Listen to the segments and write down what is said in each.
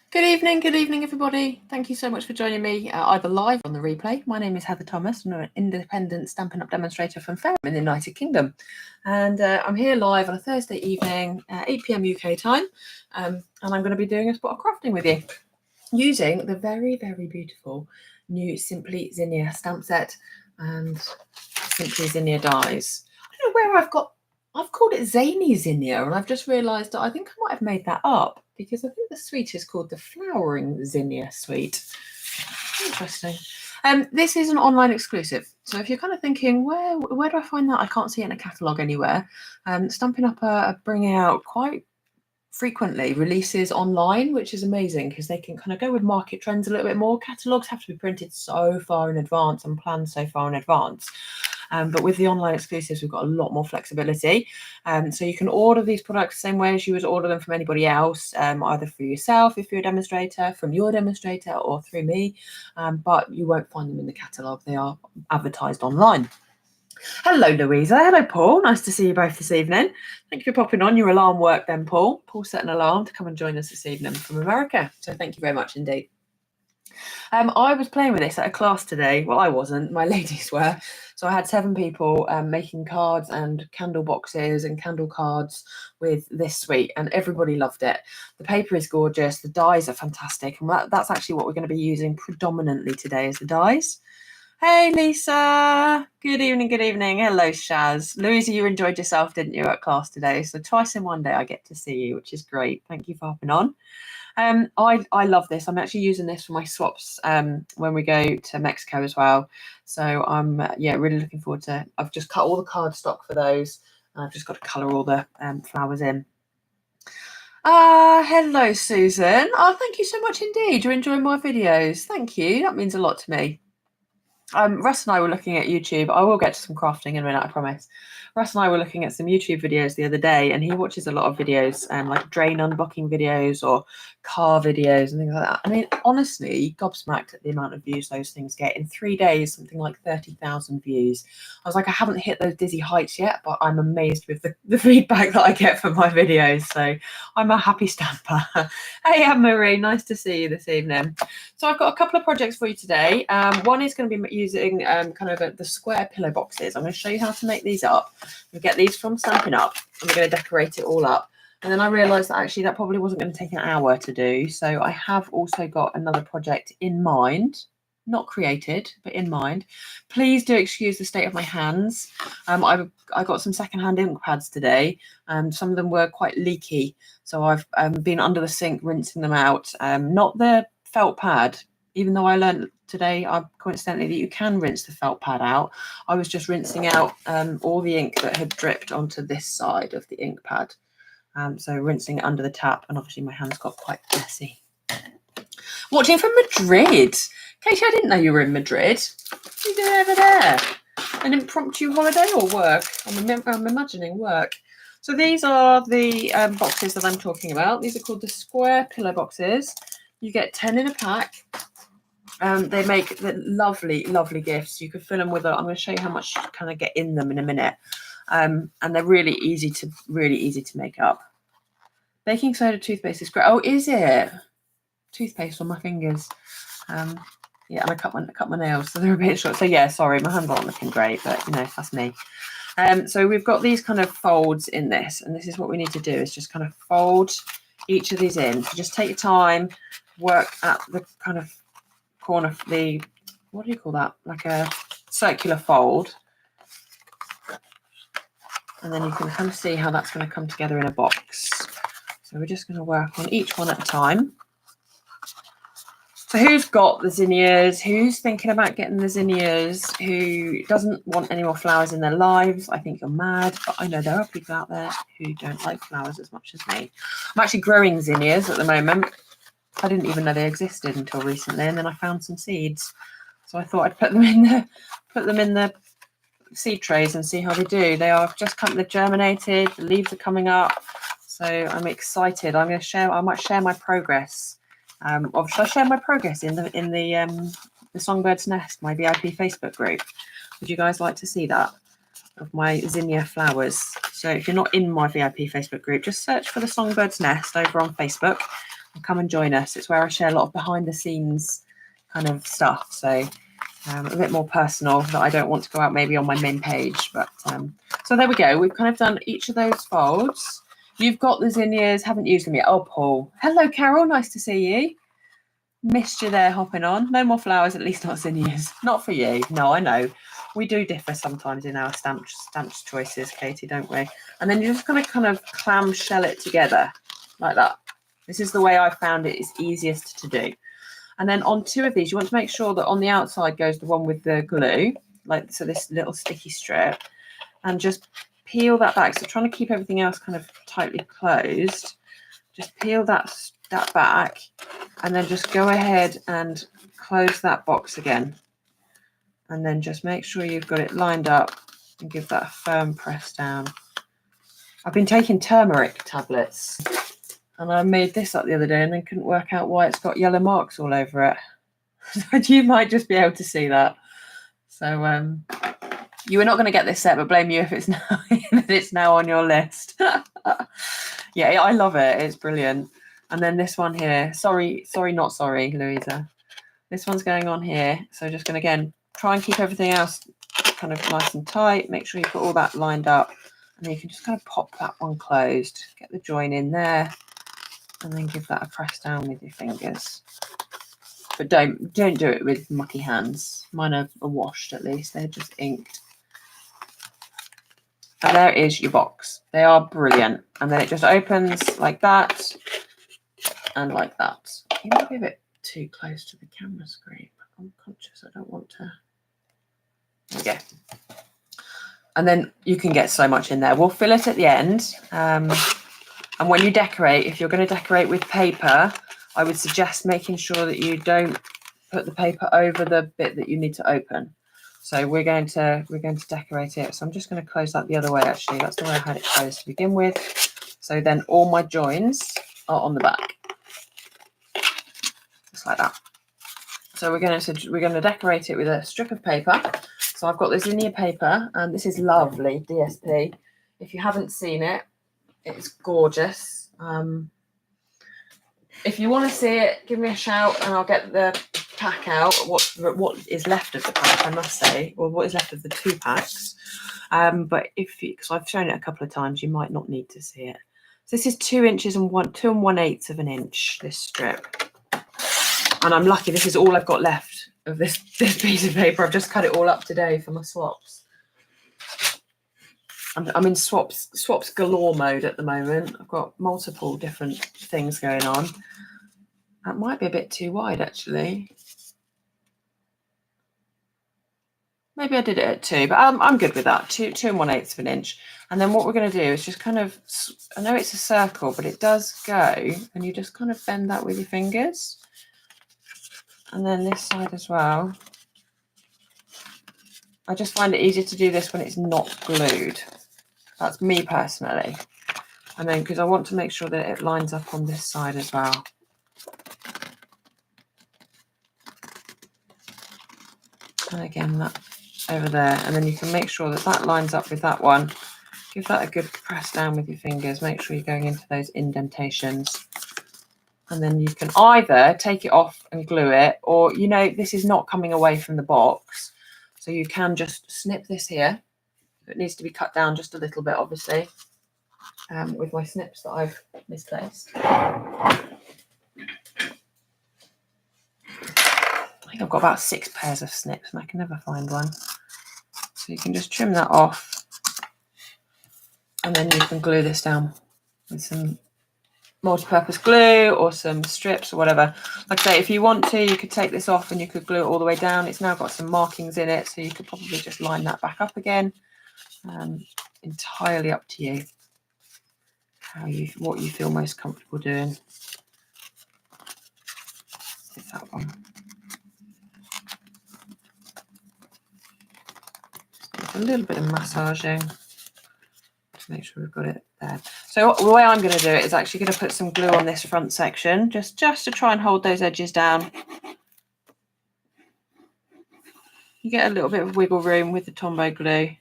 Good evening, everybody. Thank you so much for joining me either live or on the replay. My name is Heather Thomas. I'm an independent Stampin' Up demonstrator from Fairham in the United Kingdom. And I'm here live on a Thursday evening, 8 p.m. UK time. And I'm going to be doing a spot of crafting with you using the very, very beautiful new Simply Zinnia stamp set and Simply Zinnia dies. I don't know where I've called it Zany Zinnia, and I've just realised that I think I might have made that up because I think the suite is called the Flowering Zinnia suite. Interesting. This is an online exclusive. So if you're kind of thinking, where do I find that? I can't see it in a catalogue anywhere. Stampin' Up are bringing out quite frequently releases online, which is amazing because they can kind of go with market trends a little bit more. Catalogues have to be printed so far in advance and planned so far in advance. But with the online exclusives, we've got a lot more flexibility. So you can order these products the same way as you would order them from anybody else, either through yourself if you're a demonstrator, from your demonstrator, or through me. But you won't find them in the catalogue. They are advertised online. Hello, Louisa. Hello, Paul. Nice to see you both this evening. Thank you for popping on. Your alarm worked then, Paul. Paul set an alarm to come and join us this evening from America. So thank you very much indeed. I was playing with this at a class today. Well, I wasn't. My ladies were. So I had 7 people making cards and candle boxes and candle cards with this suite, and everybody loved it. The paper is gorgeous. The dies are fantastic. And that's actually what we're going to be using predominantly today is the dies. Hey, Lisa. Good evening, good evening. Hello, Shaz. Louisa, you enjoyed yourself, didn't you, at class today? So twice in one day I get to see you, which is great. Thank you for hopping on. I love this. I'm actually using this for my swaps when we go to Mexico as well. So I'm really looking forward to. I've just cut all the cardstock for those. And I've just got to colour all the flowers in. Hello, Susan. Oh, thank you so much indeed. You're enjoying my videos. Thank you. That means a lot to me. Russ and I were looking at YouTube. I will get to some crafting in a minute, I promise. Russ and I were looking at some YouTube videos the other day, and he watches a lot of videos, like drain unboxing videos or car videos and things like that. I mean, honestly, gobsmacked at the amount of views those things get. In 3 days, something like 30,000 views. I was like, I haven't hit those dizzy heights yet, but I'm amazed with the feedback that I get from my videos. So I'm a happy stamper. Hey, Anne-Marie, nice to see you this evening. So I've got a couple of projects for you today. One is going to be using kind of the square pillow boxes. I'm going to show you how to make these up. You get these from Stampin' Up, and we're going to decorate it all up. And then I realised that actually that probably wasn't going to take an hour to do. So I have also got another project in mind, not created, but in mind. Please do excuse the state of my hands. I got some secondhand ink pads today, and some of them were quite leaky. So I've been under the sink rinsing them out. Not the felt pad, even though I learned today, coincidentally, that you can rinse the felt pad out. I was just rinsing out all the ink that had dripped onto this side of the ink pad. So rinsing it under the tap, and obviously my hands got quite messy. Watching from Madrid. Katie, I didn't know you were in Madrid. What are you doing over there? An impromptu holiday or work? I'm imagining work. So these are the boxes that I'm talking about. These are called the square pillow boxes. You get 10 in a pack. They make the lovely, lovely gifts. You could fill them with I'm going to show you how much you kind of get in them in a minute. And they're really easy to make up. Baking soda toothpaste is great. Oh, is it? Toothpaste on my fingers. Yeah, and I cut my nails, so they're a bit short. So yeah, sorry, my hands aren't looking great, but you know, that's me. So we've got these kind of folds in this, and this is what we need to do, is just kind of fold each of these in. So just take your time, work at the kind of corner of the, what do you call that? Like a circular fold. And then you can kind of see how that's going to come together in a box. So we're just going to work on each one at a time. So who's got the zinnias? Who's thinking about getting the zinnias? Who doesn't want any more flowers in their lives? I think you're mad, but I know there are people out there who don't like flowers as much as me. I'm actually growing zinnias at the moment. I didn't even know they existed until recently, and then I found some seeds. So I thought I'd put them in the seed trays and see how they do. They are just they've germinated. The leaves are coming up, so I'm excited. I might share my progress. Or should I share my progress in the Songbird's Nest, my VIP Facebook group? Would you guys like to see that, of my zinnia flowers? So if you're not in my VIP Facebook group, just search for the Songbird's Nest over on Facebook, come and join us. It's where I share a lot of behind the scenes kind of stuff. So a bit more personal that I don't want to go out maybe on my main page. But so there we go. We've kind of done each of those folds. You've got the zinnias, haven't used them yet. Oh, Paul. Hello, Carol. Nice to see you. Missed you there hopping on. No more flowers, at least not zinnias. Not for you. No, I know. We do differ sometimes in our stamps choices, Katie, don't we? And then you're just going to kind of clamshell it together like that. This is the way I found it is easiest to do. And then on two of these, you want to make sure that on the outside goes the one with the glue, like so this little sticky strip, and just peel that back. So trying to keep everything else kind of tightly closed. Just peel that back, and then just go ahead and close that box again. And then just make sure you've got it lined up and give that a firm press down. I've been taking turmeric tablets, and I made this up the other day and then couldn't work out why it's got yellow marks all over it. So you might just be able to see that. So you were not going to get this set, but blame you if it's now on your list. Yeah, I love it. It's brilliant. And then this one here. Sorry, not sorry, Louisa. This one's going on here. So just going to, again, try and keep everything else kind of nice and tight. Make sure you put all that lined up. And then you can just kind of pop that one closed. Get the join in there. And then give that a press down with your fingers. But don't do it with mucky hands. Mine are washed at least. They're just inked. And there is your box. They are brilliant. And then it just opens like that and like that. You might be a bit too close to the camera screen. I'm conscious I don't want to. There we go. And then you can get so much in there. We'll fill it at the end. And when you decorate, if you're going to decorate with paper, I would suggest making sure that you don't put the paper over the bit that you need to open. So we're going to decorate it. So I'm just going to close that the other way, actually. That's the way I had it closed to begin with. So then all my joins are on the back. Just like that. So we're going to decorate it with a strip of paper. So I've got this Zinnia paper, and this is lovely DSP. If you haven't seen it, it's gorgeous. If you want to see it, give me a shout and I'll get the pack out. What is left of the pack, I must say, or what is left of the 2 packs. But because I've shown it a couple of times, you might not need to see it. So this is 2 inches and 2 1/8 of an inch. This strip, and I'm lucky. This is all I've got left of this piece of paper. I've just cut it all up today for my swaps. I'm in swaps galore mode at the moment. I've got multiple different things going on. That might be a bit too wide, actually. Maybe I did it at 2, but I'm good with that. 2 1/8 of an inch. And then what we're going to do is just kind of, I know it's a circle, but it does go, and you just kind of bend that with your fingers. And then this side as well. I just find it easier to do this when it's not glued. That's me personally. And then because I want to make sure that it lines up on this side as well. And again, that over there. And then you can make sure that that lines up with that one. Give that a good press down with your fingers. Make sure you're going into those indentations. And then you can either take it off and glue it, or, you know, this is not coming away from the box. So you can just snip this here. It needs to be cut down just a little bit, obviously, with my snips that I've misplaced. I think I've got about 6 pairs of snips and I can never find one. So you can just trim that off, and then you can glue this down with some multi-purpose glue or some strips or whatever. Like I say, if you want to, you could take this off and you could glue it all the way down. It's now got some markings in it, so you could probably just line that back up again. Entirely up to you, what you feel most comfortable doing. It's that one. Just a little bit of massaging to make sure we've got it there. So the way I'm going to do it is actually going to put some glue on this front section, just to try and hold those edges down. You get a little bit of wiggle room with the Tombow glue.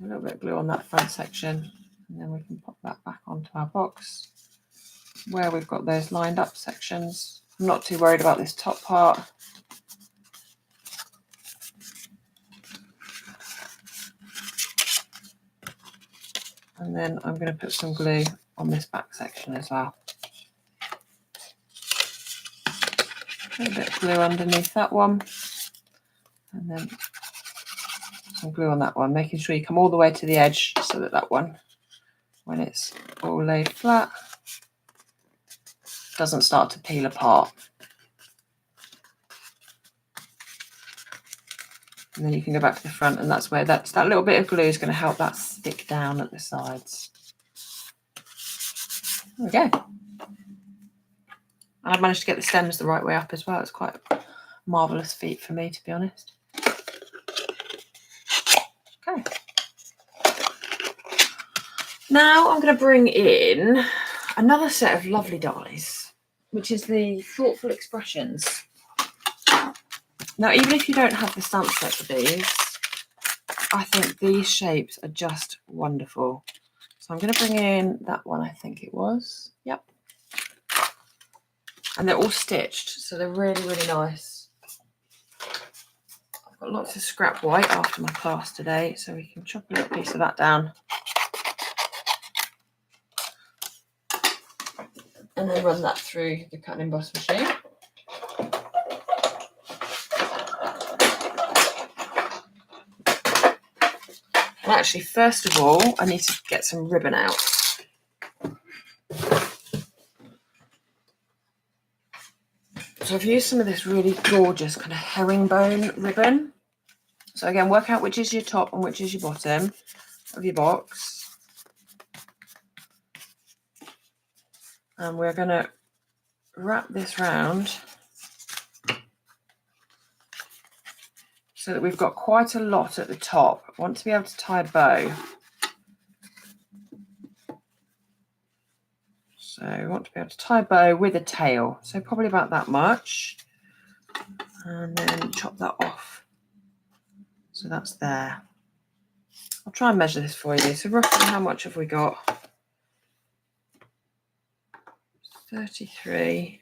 A little bit of glue on that front section, And then we can pop that back onto our box where we've got those lined up sections. I'm not too worried about this top part. And then I'm going to put some glue on this back section as well. A bit of glue underneath that one. And then some glue on that one, making sure you come all the way to the edge so that that one, when it's all laid flat, doesn't start to peel apart. And then you can go back to the front, and that's where that little bit of glue is going to help that stick down at the sides. There we go. And I've managed to get the stems the right way up as well. It's quite a marvellous feat for me, to be honest. Okay. Now I'm going to bring in another set of lovely dies, which is the Thoughtful Expressions. Now, even if you don't have the stamp set for these, I think these shapes are just wonderful. So I'm going to bring in that one, I think it was. Yep. And they're all stitched, so they're really, really nice. I've got lots of scrap white after my class today, so we can chop a little piece of that down. And then run that through the cut and emboss machine. And actually, first of all, I need to get some ribbon out. So I've used some of this really gorgeous kind of herringbone ribbon. So again, work out which is your top and which is your bottom of your box. And we're going to wrap this round so that we've got quite a lot at the top. I want to be able to tie a bow. So I want to be able to tie a bow with a tail. So probably about that much. And then chop that off. So that's there. I'll try and measure this for you. So roughly how much have we got? 33.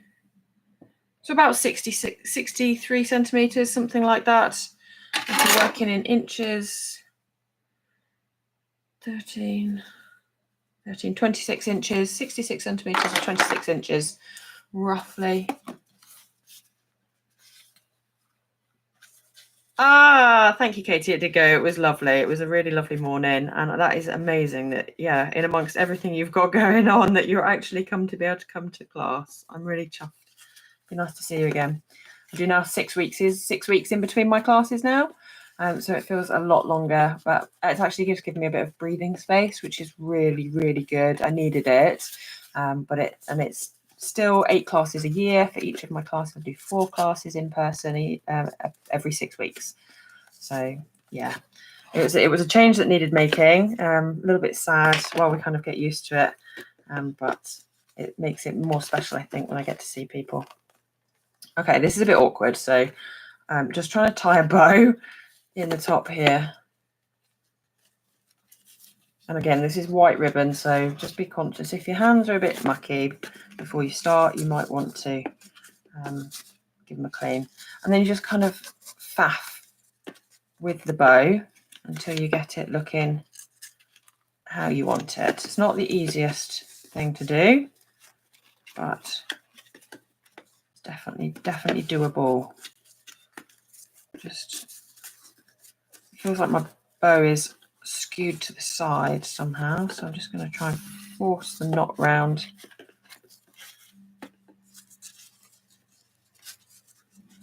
So about 63 centimetres, something like that. If you're working in inches, 26 inches, 66 centimetres or 26 inches, roughly. Ah, thank you, Katie. It did go. It was lovely. It was a really lovely morning. And that is amazing that, yeah, in amongst everything you've got going on, that you're actually come to come to class. I'm really chuffed. Be nice to see you again. I do now 6 weeks in between my classes now. So it feels a lot longer, but it's actually just given me a bit of breathing space, which is really, really good. I needed it, but it's still 8 classes a year for each of my classes. I do 4 classes in person every 6 weeks. So yeah, it was a change that needed making. A little bit sad while we kind of get used to it, but it makes it more special, I think, when I get to see people. Okay, this is a bit awkward, so I'm just trying to tie a bow in the top here. And again, this is white ribbon, so just be conscious. If your hands are a bit mucky before you start, you might want to give them a clean. And then you just kind of faff with the bow until you get it looking how you want it. It's not the easiest thing to do, but it's definitely doable. Just feels like my bow is skewed to the side somehow, so I'm just going to try and force the knot round.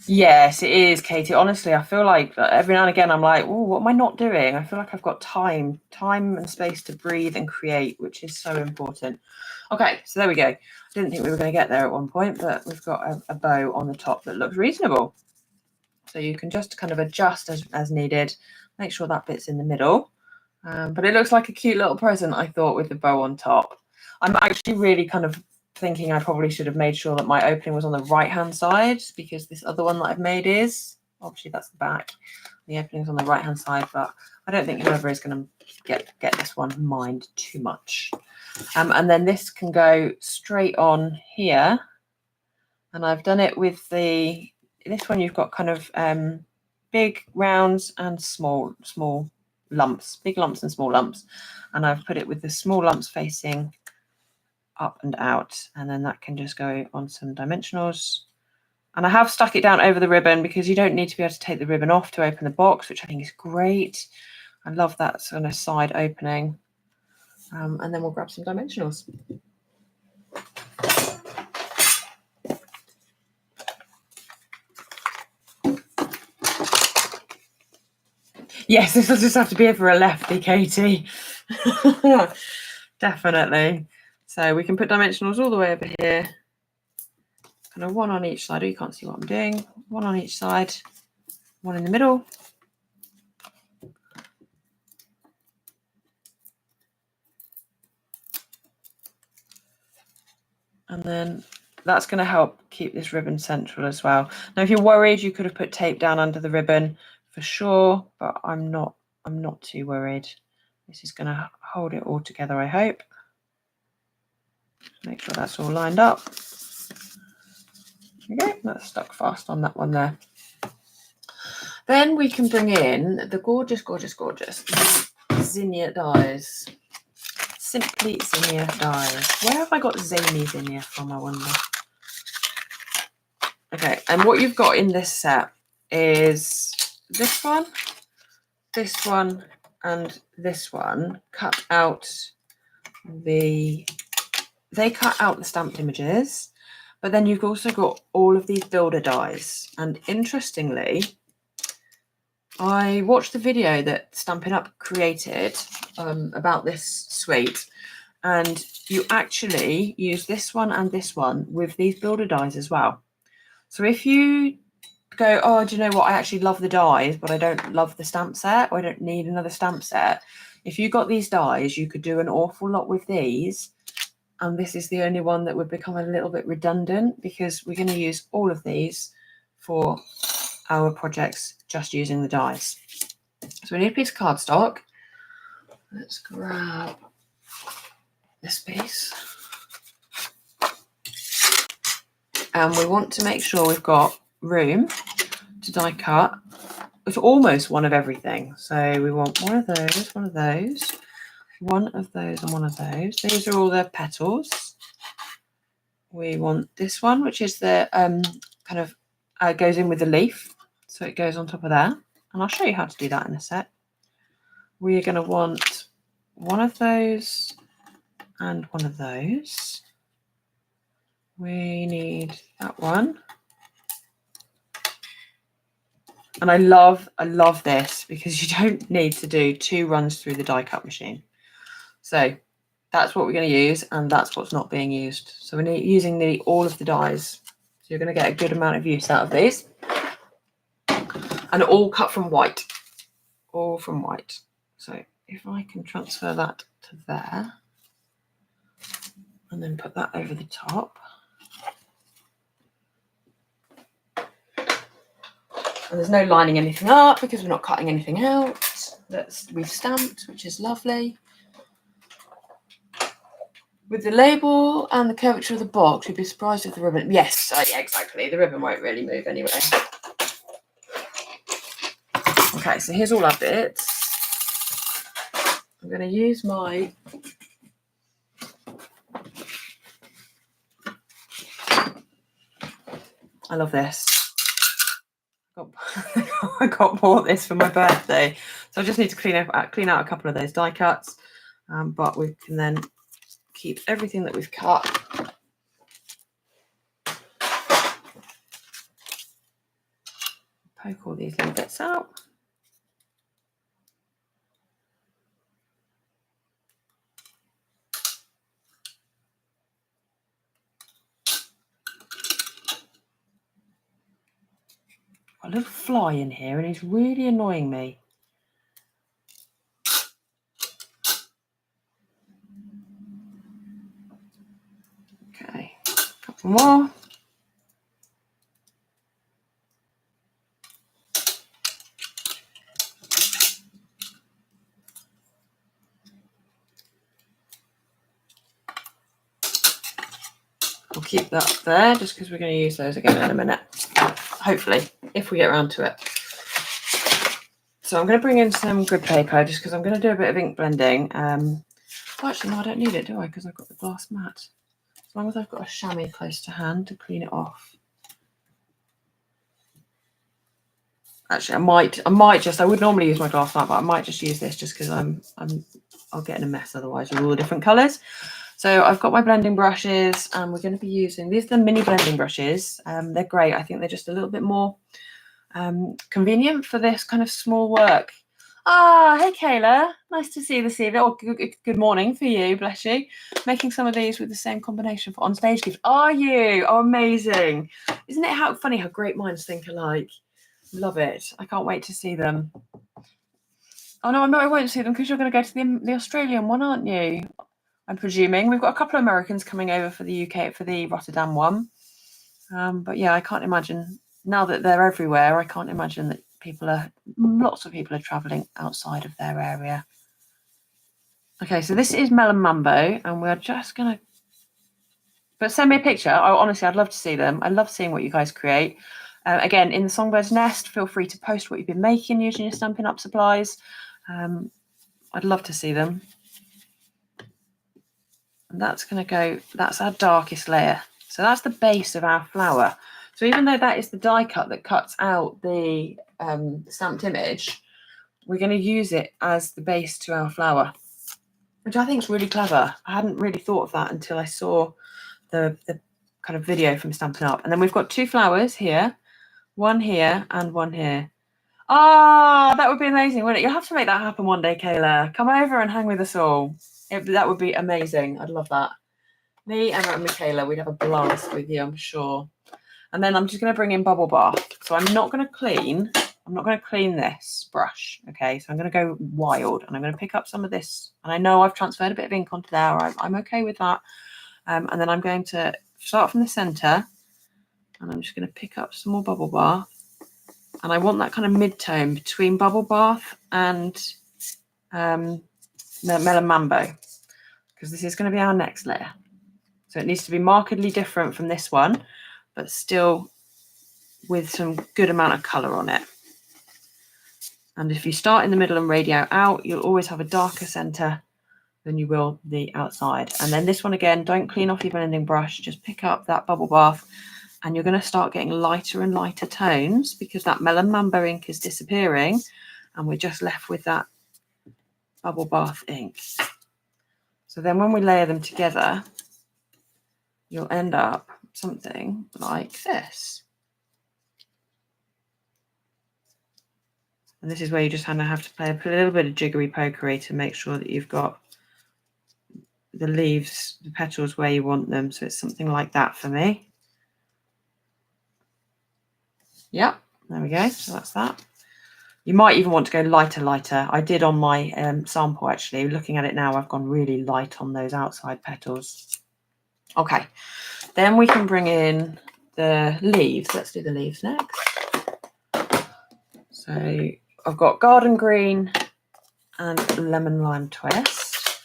Yes, it is, Katie. Honestly, I feel like every now and again I'm like, oh, what am I not doing? I feel like I've got time and space to breathe and create, which is so important. Okay, so there we go. I didn't think we were going to get there at one point, but we've got a bow on the top that looks reasonable. So you can just kind of adjust as needed. Make sure that bit's in the middle. But it looks like a cute little present, I thought, with the bow on top. I'm actually really kind of thinking I probably should have made sure that my opening was on the right-hand side, because this other one that I've made is Obviously that's the back. The opening's on the right hand side, but I don't think whoever is going to get this one mind too much. And then this can go straight on here. And I've done it with this one. You've got kind of big rounds and small lumps, big lumps and small lumps. And I've put it with the small lumps facing up and out. And then that can just go on some dimensionals. And I have stuck it down over the ribbon because you don't need to be able to take the ribbon off to open the box, which I think is great. I love that sort of side opening. And then we'll grab some dimensionals. Yes, this will just have to be for a lefty, Katie. Definitely. So we can put dimensionals all the way over here. Kind of one on each side. Oh, you can't see what I'm doing. One on each side, one in the middle. And then that's going to help keep this ribbon central as well. Now, if you're worried, you could have put tape down under the ribbon for sure, but I'm not too worried. This is going to hold it all together, I hope. Make sure that's all lined up. Okay, that's stuck fast on that one there. Then we can bring in the gorgeous, gorgeous, gorgeous Zinnia dies. Simply Zinnia dies. Where have I got Zany Zinnia from, I wonder? Okay, and what you've got in this set is this one, and this one cut out they cut out the stamped images, but then you've also got all of these builder dies. And interestingly, I watched the video that Stampin' Up created about this suite, and you actually use this one and this one with these builder dies as well. So if you go, oh, do you know what, I actually love the dies, but I don't love the stamp set, or I don't need another stamp set. If you got these dies, you could do an awful lot with these. And this is the only one that would become a little bit redundant, because we're going to use all of these for our projects just using the dies. So we need a piece of cardstock. Let's grab this piece. And we want to make sure we've got room to die cut. It's almost one of everything. So we want one of those, one of those, one of those, and one of those. These are all the petals. We want this one, which is the kind of goes in with the leaf. So it goes on top of there. And I'll show you how to do that in a sec. We're going to want one of those and one of those. We need that one. And I love this because you don't need to do 2 runs through the die cut machine. So that's what we're going to use, and that's what's not being used. So we're using all of the dies. So you're going to get a good amount of use out of these. And all cut from white. All from white. So if I can transfer that to there, and then put that over the top. And there's no lining anything up because we're not cutting anything out. We've stamped, which is lovely. With the label and the curvature of the box, you'd be surprised if the ribbon... Yes, yeah, exactly. The ribbon won't really move anyway. Okay, so here's all our bits. I'm going to use my... I love this. I got bought this for my birthday. So I just need to clean out a couple of those die cuts. But we can then keep everything that we've cut. Poke all these little bits out. A little fly in here and he's really annoying me. Okay, a couple more. keep that there just because we're going to use those again in a minute. Hopefully, if we get around to it. So I'm going to bring in some grid paper just because I'm going to do a bit of ink blending. Actually, no, I don't need it, do I? Because I've got the glass mat. As long as I've got a chamois close to hand to clean it off. Actually, I would normally use my glass mat, but I might just use this just because I'll get in a mess otherwise with all the different colours. So I've got my blending brushes, and we're going to be using these are the mini blending brushes. They're great. I think they're just a little bit more convenient for this kind of small work. Hey Kayla, nice to see you this evening. Oh, good morning for you, bless you. Making some of these with the same combination for on stage gift. Are you? Oh, amazing. Isn't it funny how great minds think alike? Love it. I can't wait to see them. Oh no, I won't see them because you're going to go to the Australian one, aren't you? I'm presuming. We've got a couple of Americans coming over for the UK for the Rotterdam one. But yeah, I can't imagine, now that they're everywhere, I can't imagine that lots of people are travelling outside of their area. Okay, so this is Melon Mambo, and we're just going to... But send me a picture. Honestly, I'd love to see them. I love seeing what you guys create. Again, in the Songbird's Nest, feel free to post what you've been making using your Stampin' Up supplies. I'd love to see them. And that's our darkest layer. So that's the base of our flower. So even though that is the die cut that cuts out the stamped image, we're going to use it as the base to our flower, which I think is really clever. I hadn't really thought of that until I saw the kind of video from Stampin' Up. And then we've got two flowers here, one here and one here. That would be amazing, wouldn't it? You'll have to make that happen one day, Kayla. Come over and hang with us all. That would be amazing. I'd love that. Me, Emma and Michaela, we'd have a blast with you, I'm sure. And then I'm just going to bring in Bubble Bath. So I'm not going to clean this brush, okay? So I'm going to go wild, and I'm going to pick up some of this. And I know I've transferred a bit of ink onto there. I'm okay with that. And then I'm going to start from the centre, and I'm just going to pick up some more Bubble Bath. And I want that kind of mid-tone between Bubble Bath and Melon Mambo, because this is going to be our next layer. So it needs to be markedly different from this one, but still with some good amount of colour on it. And if you start in the middle and radiate out, you'll always have a darker centre than you will the outside. And then this one again, don't clean off your blending brush, just pick up that Bubble Bath, and you're going to start getting lighter and lighter tones because that Melon Mambo ink is disappearing, and we're just left with that Bubble Bath ink. So then when we layer them together, you'll end up something like this. And this is where you just kind of have to play a little bit of jiggery pokery to make sure that you've got the leaves, the petals where you want them. So it's something like that for me. Yep, there we go. So that's that. You might even want to go lighter. I did on my sample, actually. Looking at it now, I've gone really light on those outside petals. Okay, then we can bring in the leaves. Let's do the leaves next. So I've got Garden Green and Lemon Lime Twist.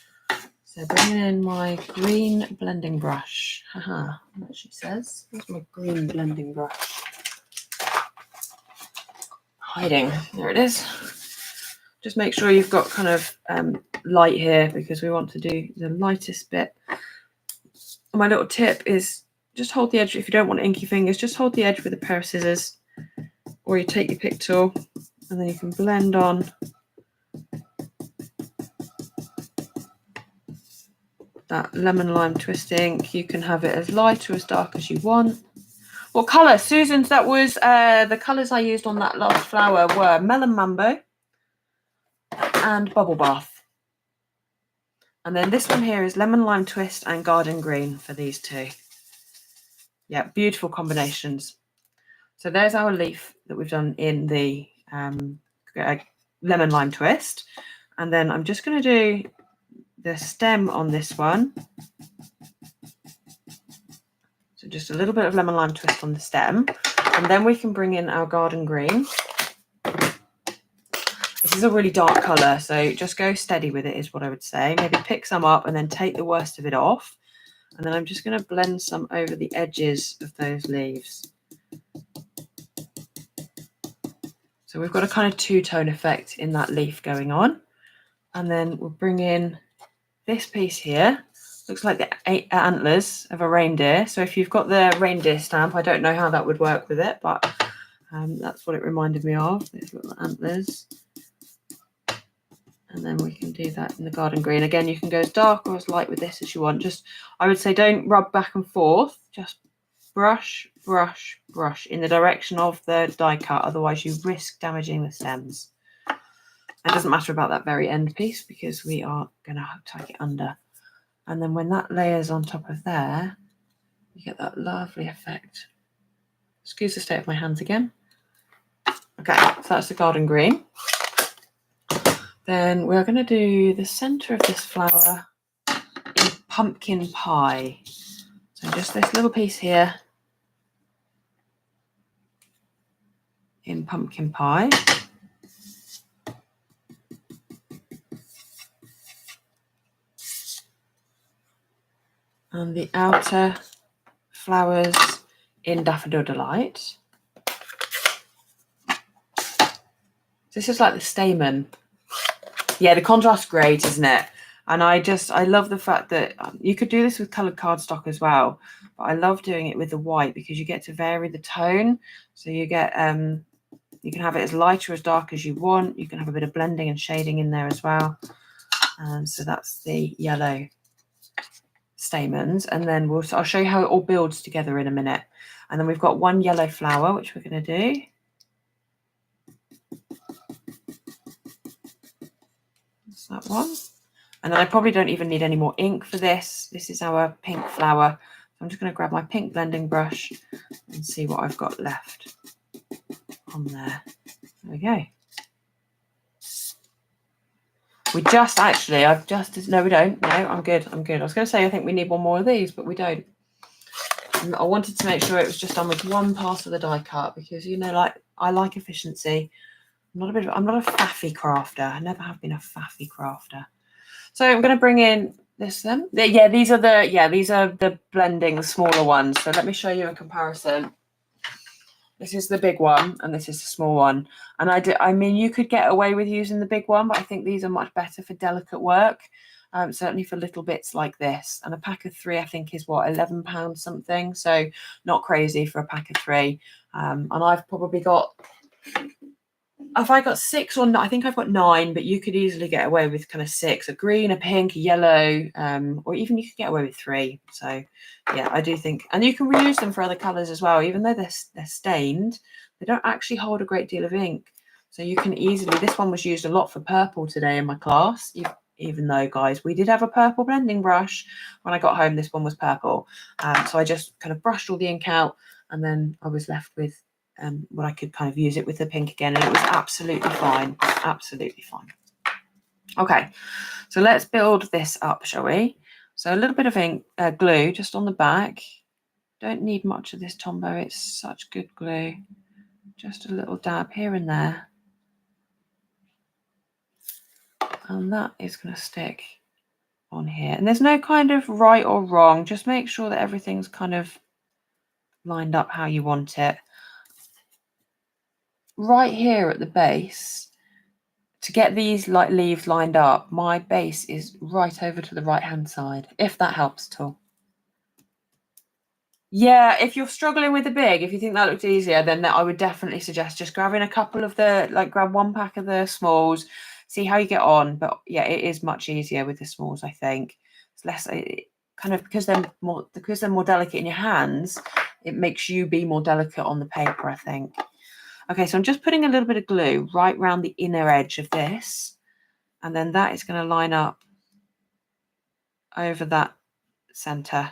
So bringing in my green blending brush. Haha, what she says. Here's my green blending brush. Hiding. There it is. Just make sure you've got kind of light here, because we want to do the lightest bit. And my little tip is just hold the edge. If you don't want inky fingers, just hold the edge with a pair of scissors, or you take your pick tool and then you can blend on that lemon lime twist ink. You can have it as light or as dark as you want. What colour? Susan's, that was the colours I used on that last flower were Melon Mambo and Bubble Bath. And then this one here is Lemon Lime Twist and Garden Green for these two. Yeah, beautiful combinations. So there's our leaf that we've done in the Lemon Lime Twist. And then I'm just going to do the stem on this one. So just a little bit of Lemon Lime Twist on the stem. And then we can bring in our Garden Green. This is a really dark colour, so just go steady with it is what I would say. Maybe pick some up and then take the worst of it off. And then I'm just going to blend some over the edges of those leaves. So we've got a kind of two-tone effect in that leaf going on. And then we'll bring in this piece here. Looks like the antlers of a reindeer. So if you've got the reindeer stamp, I don't know how that would work with it, but that's what it reminded me of, these little antlers. And then we can do that in the garden green. Again, you can go as dark or as light with this as you want. Just, I would say, don't rub back and forth. Just brush, brush, brush in the direction of the die cut. Otherwise, you risk damaging the stems. It doesn't matter about that very end piece because we are going to tuck it under. And then when that layers on top of there, you get that lovely effect. Excuse the state of my hands again. Okay, so that's the garden green. Then we're going to do the centre of this flower in pumpkin pie. So just this little piece here in pumpkin pie. And the outer flowers in Daffodil Delight. This is like the stamen. Yeah, the contrast's great, isn't it? And I love the fact that you could do this with coloured cardstock as well. But I love doing it with the white because you get to vary the tone. So you get, you can have it as light or as dark as you want. You can have a bit of blending and shading in there as well. So that's the yellow stamens. And then I'll show you how it all builds together in a minute. And then we've got one yellow flower, which we're going to do. That's that one. And then I probably don't even need any more ink for this. This is our pink flower. So I'm just going to grab my pink blending brush and see what I've got left on there. There we go. We just actually, no, we don't. No, I'm good. I'm good. I was going to say, I think we need one more of these, but we don't. And I wanted to make sure it was just done with one pass of the die cut because, you know, like I like efficiency. I'm not a faffy crafter. I never have been a faffy crafter. So I'm going to bring in this then. Yeah, these are the blending, the smaller ones. So let me show you a comparison. This is the big one and this is the small one. And I mean, you could get away with using the big one, but I think these are much better for delicate work. Certainly for little bits like this. And a pack of 3, I think, is what, £11 something. So not crazy for a pack of 3. And I've probably got, have I got 6 or 9? I think I've got 9, but you could easily get away with kind of 6, a green, a pink, a yellow, or even you could get away with 3. So yeah, I do think, and you can reuse them for other colors as well, even though they're stained, they don't actually hold a great deal of ink. So you can easily, this one was used a lot for purple today in my class, even though, guys, we did have a purple blending brush. When I got home, this one was purple. So I just kind of brushed all the ink out and then I was left with what I could kind of use it with the pink again, and it was absolutely fine. Absolutely fine. Okay, so let's build this up, shall we? So a little bit of ink, glue just on the back. Don't need much of this Tombow, it's such good glue. Just a little dab here and there. And that is going to stick on here. And there's no kind of right or wrong. Just make sure that everything's kind of lined up how you want it. Right here at the base, to get these like leaves lined up, my base is right over to the right hand side, if that helps at all. Yeah, if you're struggling with the big, if you think that looks easier, then I would definitely suggest just grabbing a couple of grab one pack of the smalls, see how you get on. But yeah, it is much easier with the smalls, I think. It's less kind of because they're more delicate in your hands, it makes you be more delicate on the paper, I think. Okay, so I'm just putting a little bit of glue right around the inner edge of this, and then that is going to line up over that center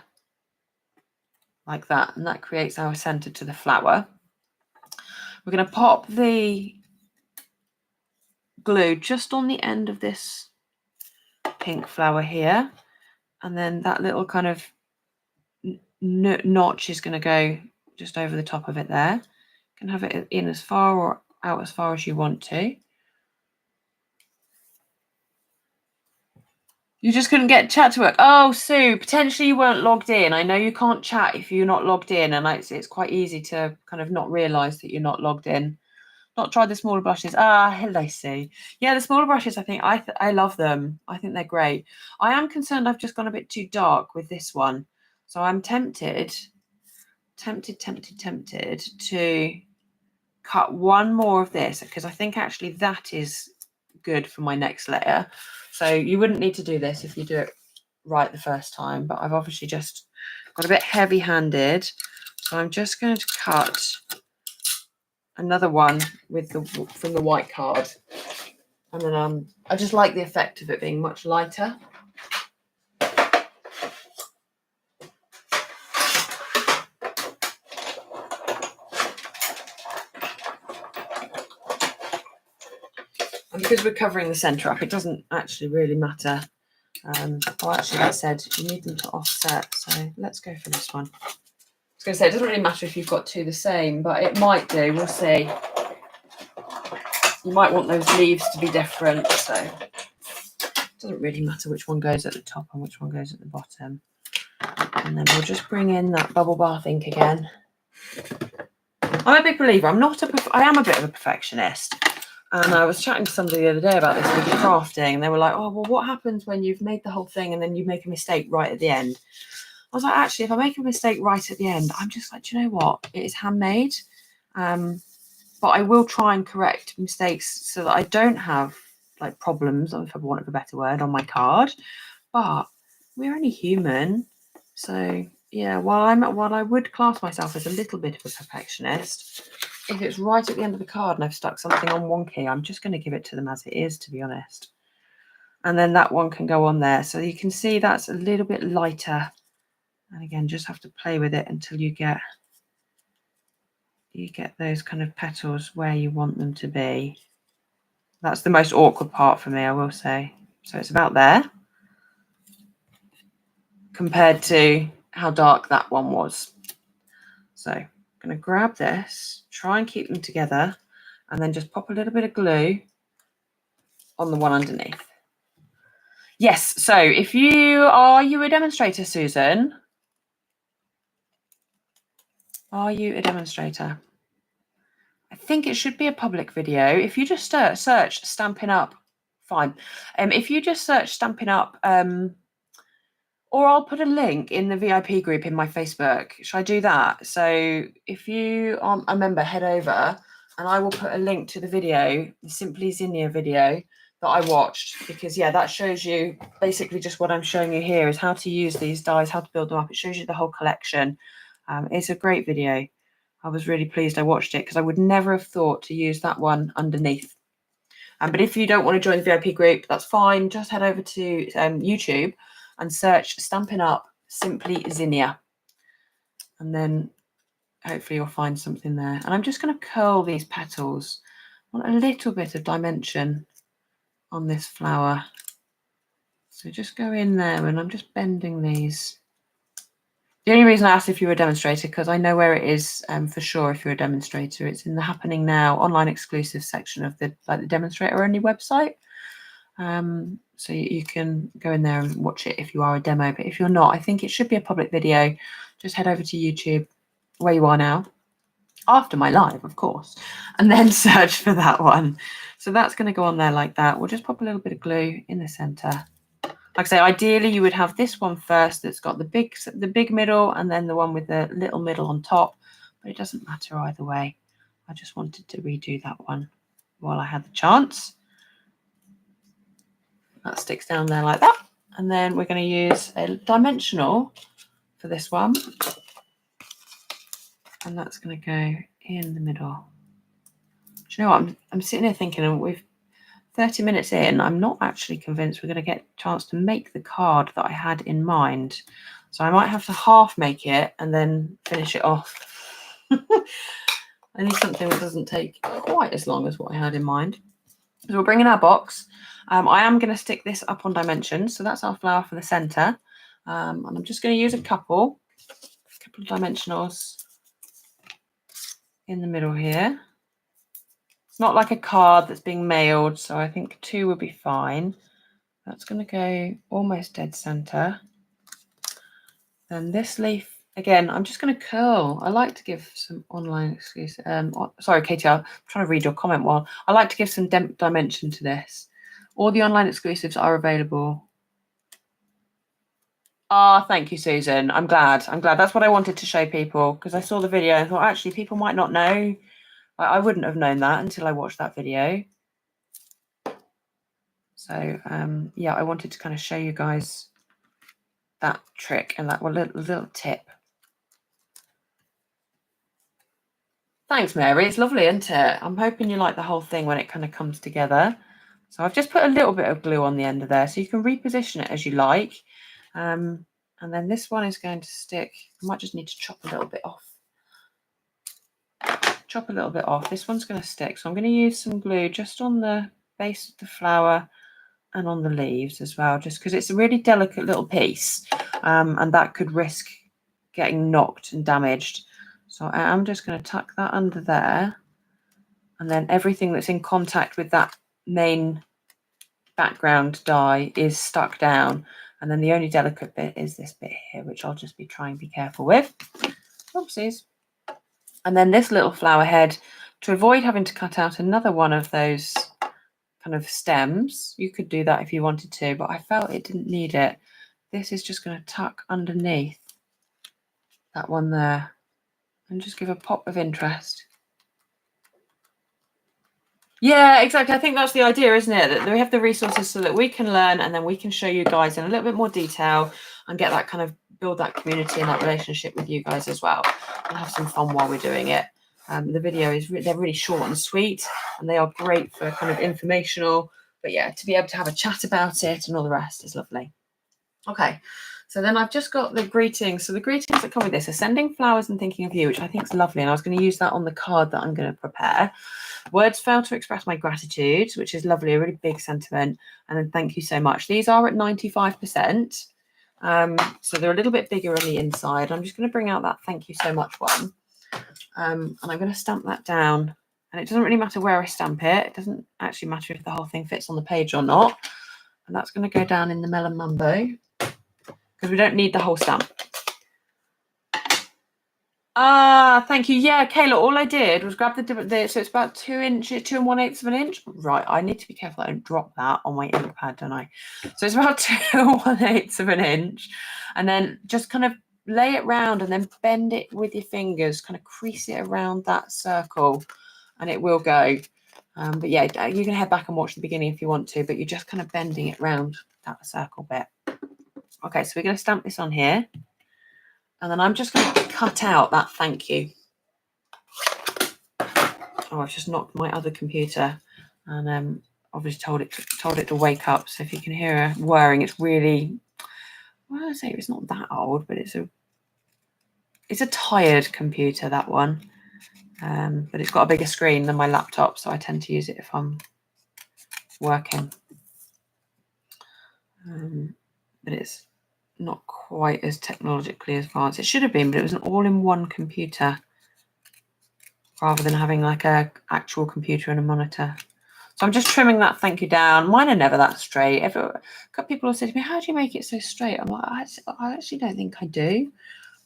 like that, and that creates our center to the flower. We're going to pop the glue just on the end of this pink flower here, and then that little kind of notch is going to go just over the top of it there. You can have it in as far or out as far as you want to. You just couldn't get chat to work. Oh, Sue, potentially you weren't logged in. I know you can't chat if you're not logged in, and it's quite easy to kind of not realise that you're not logged in. Not tried the smaller brushes. Ah, hello, Sue. Yeah, the smaller brushes, I think I love them. I think they're great. I am concerned I've just gone a bit too dark with this one. So I'm tempted to cut one more of this, because I think actually that is good for my next layer. So you wouldn't need to do this if you do it right the first time, but I've obviously just got a bit heavy-handed. So I'm just going to cut another one with from the white card. And then I just like the effect of it being much lighter. And because we're covering the centre up, it doesn't actually really matter. Oh, actually, that said you need them to offset. So let's go for this one. I was going to say, it doesn't really matter if you've got two the same, but it might do. We'll see. You might want those leaves to be different. So it doesn't really matter which one goes at the top and which one goes at the bottom. And then we'll just bring in that bubble bath ink again. I'm a big believer. I am a bit of a perfectionist. And I was chatting to somebody the other day about this with crafting, and they were like, oh, well, what happens when you've made the whole thing and then you make a mistake right at the end? I was like, actually, if I make a mistake right at the end, I'm just like, do you know what? It is handmade. But I will try and correct mistakes so that I don't have like problems, if I want a better word, on my card. But we're only human. So yeah, while I would class myself as a little bit of a perfectionist, if it's right at the end of the card and I've stuck something on wonky, I'm just going to give it to them as it is, to be honest. And then that one can go on there. So you can see that's a little bit lighter. And again, just have to play with it until you get those kind of petals where you want them to be. That's the most awkward part for me, I will say. So it's about there compared to how dark that one was. So I'm going to grab this, try and keep them together, and then just pop a little bit of glue on the one underneath. Yes, so if are you a demonstrator, Susan? Are you a demonstrator? I think it should be a public video. If you just search Stampin' Up, fine. If you just search Stampin' Up, or I'll put a link in the VIP group in my Facebook. Should I do that? So if you aren't a member, head over and I will put a link to the video, the Simply Zinnia video that I watched, because yeah, that shows you basically just what I'm showing you here is how to use these dies, how to build them up. It shows you the whole collection. It's a great video. I was really pleased I watched it because I would never have thought to use that one underneath. But if you don't want to join the VIP group, that's fine. Just head over to YouTube and search Stampin' Up Simply Zinnia. And then hopefully you'll find something there. And I'm just going to curl these petals. I want a little bit of dimension on this flower. So just go in there and I'm just bending these. The only reason I asked if you were a demonstrator, because I know where it is for sure if you're a demonstrator. It's in the Happening Now online exclusive section of the demonstrator only website. So you can go in there and watch it if you are a demo, but if you're not, I think it should be a public video. Just head over to YouTube where you are now, after my live, of course, and then search for that one. So that's going to go on there like that. We'll just pop a little bit of glue in the center. Like I say, ideally you would have this one first that's got the big middle and then the one with the little middle on top, but it doesn't matter either way. I just wanted to redo that one while I had the chance. That sticks down there like that. And then we're going to use a dimensional for this one. And that's going to go in the middle. Do you know what? I'm sitting here thinking, and we've 30 minutes in, I'm not actually convinced we're going to get a chance to make the card that I had in mind. So I might have to half make it and then finish it off. I need something that doesn't take quite as long as what I had in mind. So we'll bring in our box. I am going to stick this up on dimensions. So that's our flower for the center. And I'm just going to use a couple of dimensionals in the middle here. It's not like a card that's being mailed, so I think 2 would be fine. That's going to go almost dead center. Then this leaf, again, I'm just going to curl. I like to give some online exclusive. Sorry, Katie, I'm trying to read your comment while I like to give some dimension to this. All the online exclusives are available. Ah, thank you, Susan. I'm glad. That's what I wanted to show people, because I saw the video and thought actually people might not know. I wouldn't have known that until I watched that video. So yeah, I wanted to kind of show you guys that trick and that little tip. Thanks, Mary. It's lovely, isn't it? I'm hoping you like the whole thing when it kind of comes together. So I've just put a little bit of glue on the end of there, so you can reposition it as you like. And then this one is going to stick. I might just need to chop a little bit off. Chop a little bit off. This one's going to stick, so I'm going to use some glue just on the base of the flower and on the leaves as well, just because it's a really delicate little piece, and that could risk getting knocked and damaged. So I'm just going to tuck that under there, and then everything that's in contact with that main background die is stuck down, and then the only delicate bit is this bit here, which I'll just be trying to be careful with. Oopsies. And then this little flower head, to avoid having to cut out another one of those kind of stems, you could do that if you wanted to, but I felt it didn't need it. This is just going to tuck underneath that one there and just give a pop of interest. Yeah, exactly. I think that's the idea, isn't it? That we have the resources so that we can learn, and then we can show you guys in a little bit more detail and get that kind of build that community and that relationship with you guys as well, and have some fun while we're doing it. The video is they're really short and sweet, and they are great for kind of informational. But yeah, to be able to have a chat about it and all the rest is lovely. Okay, so then I've just got the greetings. So the greetings that come with this are sending flowers and thinking of you, which I think is lovely. And I was going to use that on the card that I'm going to prepare. Words fail to express my gratitude, which is lovely, a really big sentiment. And then thank you so much. These are at 95%. So they're a little bit bigger on the inside. I'm just going to bring out that thank you so much one. And I'm going to stamp that down. And it doesn't really matter where I stamp it. It doesn't actually matter if the whole thing fits on the page or not. And that's going to go down in the Melon Mambo, because we don't need the whole stamp. Ah, thank you. Yeah, Kayla, all I did was grab so it's about 2 inches, 2 1/8 of an inch. Right, I need to be careful I don't drop that on my ink pad, don't I? So it's about 2 1/8 of an inch. And then just kind of lay it round and then bend it with your fingers, kind of crease it around that circle, and it will go. But yeah, you can head back and watch the beginning if you want to, but you're just kind of bending it round that circle bit. Okay, so we're going to stamp this on here. And then I'm just going to cut out that thank you. Oh, I've just knocked my other computer, and obviously told it to wake up. So if you can hear her whirring, it's really, well, I say it's not that old, but it's a tired computer, that one. But it's got a bigger screen than my laptop, so I tend to use it if I'm working. But it's not quite as technologically advanced. It should have been, but it was an all-in-one computer rather than having like a actual computer and a monitor. So I'm just trimming that thank you down. Mine are never that straight. A couple people have said to me, how do you make it so straight? I'm like, I actually don't think I do.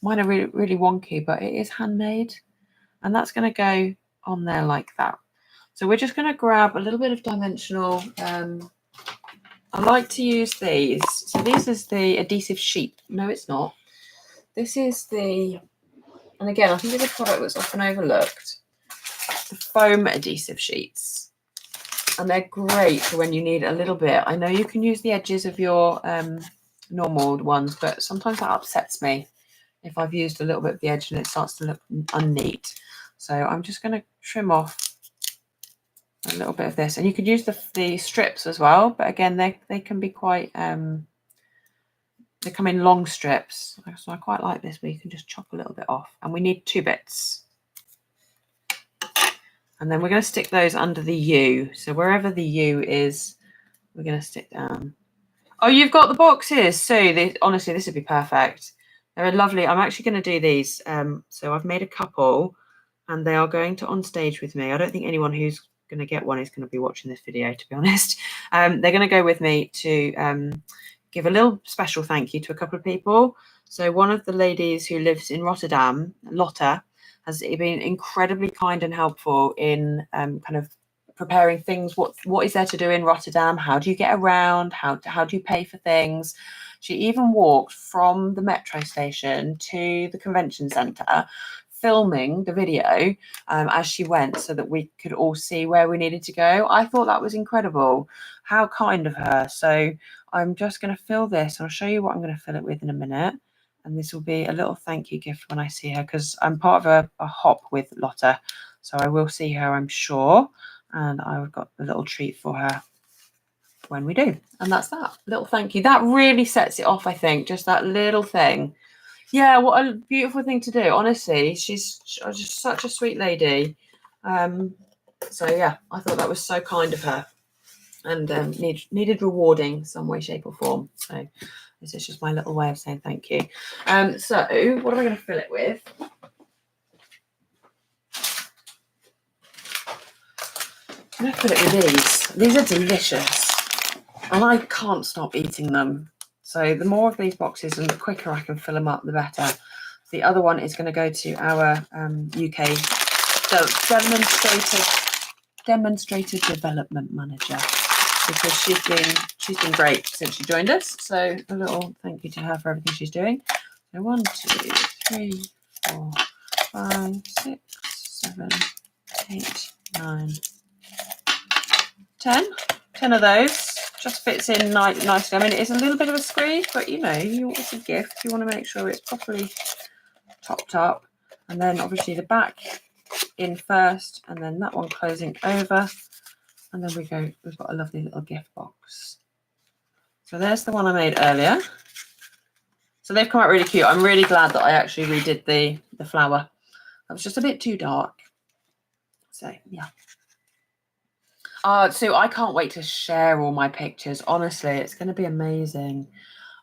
Mine are really, really wonky, but it is handmade. And that's going to go on there like that. So we're just going to grab a little bit of dimensional. I like to use these. So this is the adhesive sheet. No, it's not. This is the, and again, I think it's a product that's often overlooked, the foam adhesive sheets. And they're great for when you need a little bit. I know you can use the edges of your normal ones, but sometimes that upsets me if I've used a little bit of the edge and it starts to look unneat. So I'm just going to trim off a little bit of this. And you could use the strips as well, but again, they can be quite, they come in long strips. So I quite like this where you can just chop a little bit off. And we need 2 bits. And then we're going to stick those under the U. So wherever the U is, we're going to stick down. Oh, you've got the boxes. So honestly, this would be perfect. They're lovely. I'm actually going to do these. So I've made a couple, and they are going to on stage with me. I don't think anyone who's going to get one is going to be watching this video, to be honest. They're going to go with me to give a little special thank you to a couple of people. So one of the ladies who lives in Rotterdam, Lotta, has been incredibly kind and helpful in kind of preparing things. What is there to do in Rotterdam? How do you get around? How do you pay for things? She even walked from the metro station to the convention centre, filming the video as she went so that we could all see where we needed to go. I thought that was incredible. How kind of her. So I'm just going to fill this. I'll show you what I'm going to fill it with in a minute. And this will be a little thank you gift when I see her, because I'm part of a hop with Lotta. So I will see her, I'm sure. And I've got a little treat for her when we do. And that's that little thank you. That really sets it off, I think, just that little thing. Yeah, what a beautiful thing to do. Honestly, she's just such a sweet lady. So yeah, I thought that was so kind of her, and needed rewarding some way, shape or form. So this is just my little way of saying thank you. So what am I going to fill it with? I'm going to fill it with these. These are delicious, and I can't stop eating them. So the more of these boxes and the quicker I can fill them up, the better. The other one is going to go to our UK demonstrated development manager, because she's been great since she joined us. So a little thank you to her for everything she's doing. So 1, 2, 3, 4, 5, 6, 7, 8, 9, 10. 10 of those. Just fits in nicely. I mean, it's a little bit of a squeeze, but you know, it's a gift. You want to make sure it's properly topped up. And then obviously the back in first, and then that one closing over. And then we've got a lovely little gift box. So there's the one I made earlier. So they've come out really cute. I'm really glad that I actually redid the flower. That was just a bit too dark. So yeah. So I can't wait to share all my pictures. Honestly, it's going to be amazing.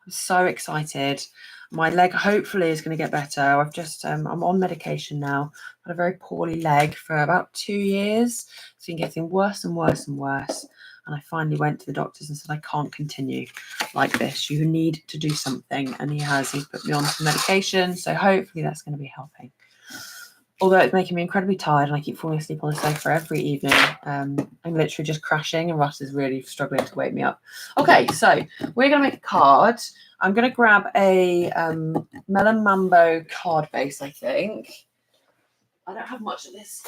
I'm so excited. My leg hopefully is going to get better. I've just I'm on medication now. I've had a very poorly leg for about 2 years. It's been getting worse and worse and worse. And I finally went to the doctors and said, I can't continue like this. You need to do something. And he's put me on some medication. So hopefully that's going to be helping. Although it's making me incredibly tired and I keep falling asleep on the sofa every evening. I'm literally just crashing, and Russ is really struggling to wake me up. Okay, so we're going to make a card. I'm going to grab a Melon Mambo card base, I think. I don't have much of this.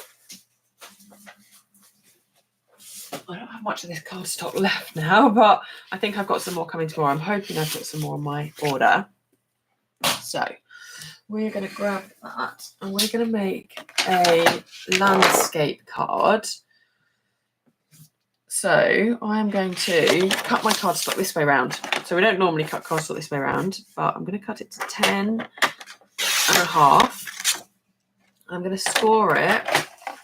I don't have much of this card stock left now, but I think I've got some more coming tomorrow. I'm hoping I've got some more on my order. So we're going to grab that, and we're going to make a landscape card. So I'm going to cut my cardstock this way around. So we don't normally cut cardstock this way around, but I'm going to cut it to 10.5. I'm going to score it.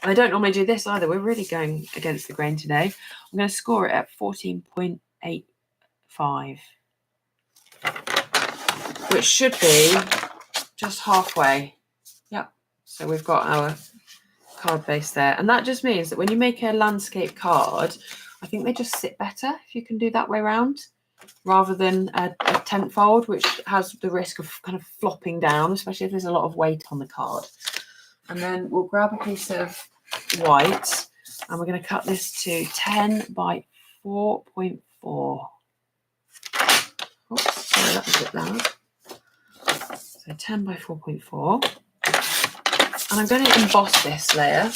And I don't normally do this either. We're really going against the grain today. I'm going to score it at 14.85, which should be just halfway. Yep. So we've got our card base there. And that just means that when you make a landscape card, I think they just sit better if you can do that way around, rather than a tent fold, which has the risk of kind of flopping down, especially if there's a lot of weight on the card. And then we'll grab a piece of white, and we're going to cut this to 10 by 4.4. Oops, sorry, that was a bit loud. So 10 by 4.4. And I'm going to emboss this layer.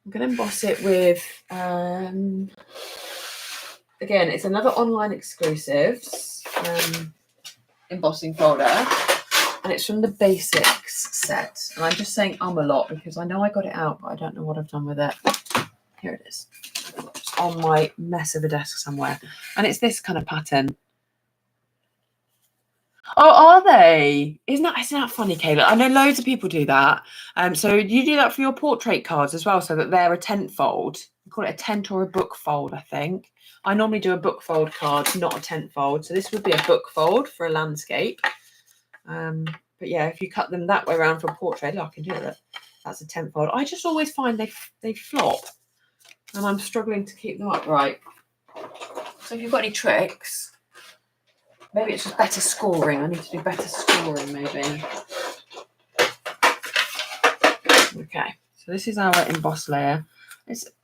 I'm going to emboss it with, again, it's another online exclusives embossing folder, and it's from the Basics set. And I'm just saying a lot because I know I got it out, but I don't know what I've done with it. Here it is. It's on my mess of a desk somewhere. And it's this kind of pattern. Oh, are they? Isn't that funny, Kayla? I know loads of people do that. So you do that for your portrait cards as well, so that they're a tent fold. You call it a tent or a book fold, I think. I normally do a book fold card, not a tent fold. So this would be a book fold for a landscape. But yeah, if you cut them that way around for a portrait, I can do that. That's a tent fold. I just always find they flop. and I'm struggling to keep them upright. So if you've got any tricks, maybe it's just better scoring. I need to do better scoring, maybe. Okay, so this is our emboss layer.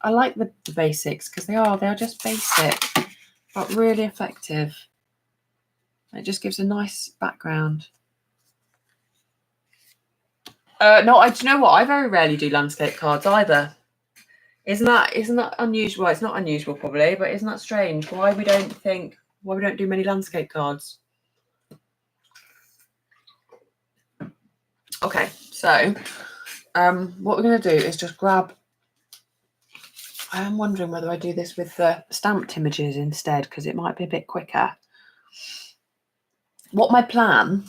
I like the basics because they are just basic, but really effective. It just gives a nice background. No, do you know what? I very rarely do landscape cards either. Isn't that unusual? Well, it's not unusual probably, but isn't that strange? Why we don't do many landscape cards? Okay, so what we're going to do is just grab. I am wondering whether I do this with the stamped images instead, because it might be a bit quicker. What my plan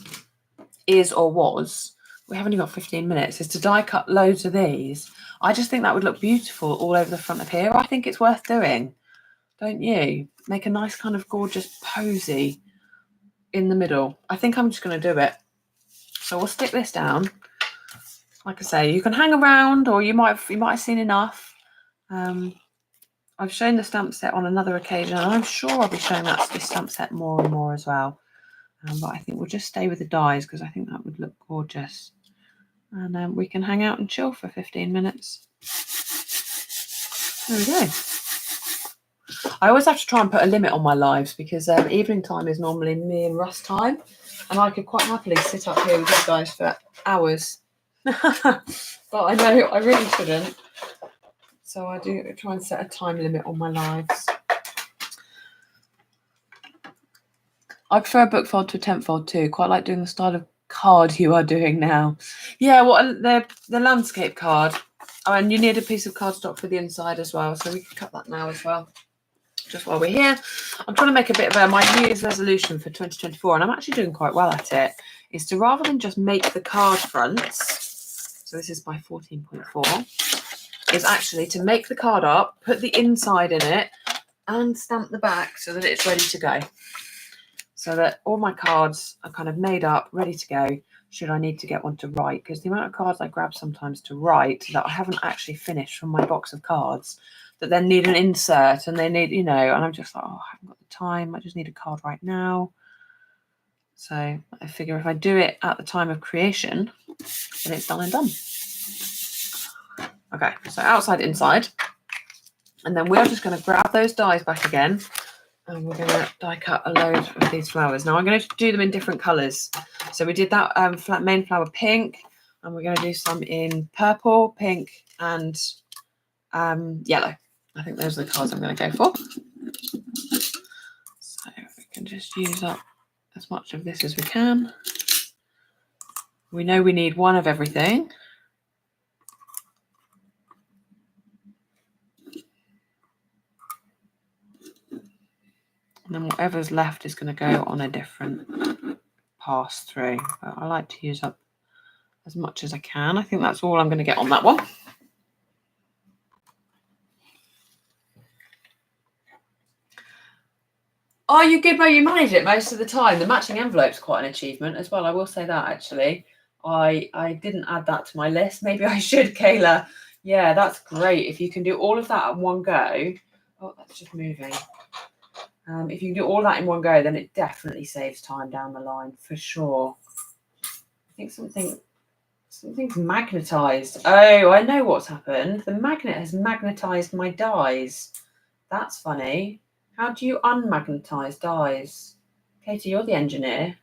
is, or was, we haven't even got 15 minutes, is to die cut loads of these. I just think that would look beautiful all over the front of here. I think it's worth doing, don't you? Make a nice kind of gorgeous posy in the middle. I think I'm just going to do it. So we'll stick this down. Like I say, you can hang around, or you might have seen enough. I've shown the stamp set on another occasion, and I'm sure I'll be showing this stamp set more and more as well. But I think we'll just stay with the dies because I think that would look gorgeous. And we can hang out and chill for 15 minutes. There we go. I always have to try and put a limit on my lives because evening time is normally me and Russ time, and I could quite happily sit up here with you guys for hours. But I know I really shouldn't. So I do try and set a time limit on my lives. I prefer a book fold to a tent fold too. Quite like doing the style of card you are doing now. Yeah, well, the landscape card. Oh, and you need a piece of cardstock for the inside as well. So we can cut that now as well. Just while we're here. I'm trying to make a bit of my New Year's resolution for 2024, and I'm actually doing quite well at it, is to rather than just make the card fronts, so this is by 14.4, is actually to make the card up, put the inside in it, and stamp the back so that it's ready to go. So that all my cards are kind of made up, ready to go, should I need to get one to write. Because the amount of cards I grab sometimes to write that I haven't actually finished from my box of cards that then need an insert and they need, and I'm just like, oh, I haven't got the time. I just need a card right now. So I figure if I do it at the time of creation, then it's done and done. Okay, so outside, inside. And then we're just going to grab those dies back again. And we're going to die cut a load of these flowers. Now I'm going to do them in different colours. So we did that main flower pink, and we're going to do some in purple, pink, and yellow. I think those are the colours I'm going to go for. So we can just use up as much of this as we can. We know we need one of everything. And then whatever's left is going to go on a different pass through. But I like to use up as much as I can. I think that's all I'm going to get on that one. Oh, you good, Mo? You manage it most of the time. The matching envelope's quite an achievement as well. I will say that, actually. I didn't add that to my list. Maybe I should, Kayla. Yeah, that's great. If you can do all of that at one go. Oh, that's just moving. If you can do all that in one go, then it definitely saves time down the line, for sure. I think something's magnetized. Oh, I know what's happened. The magnet has magnetized my dies. That's funny. How do you unmagnetize dies? Katie, you're the engineer.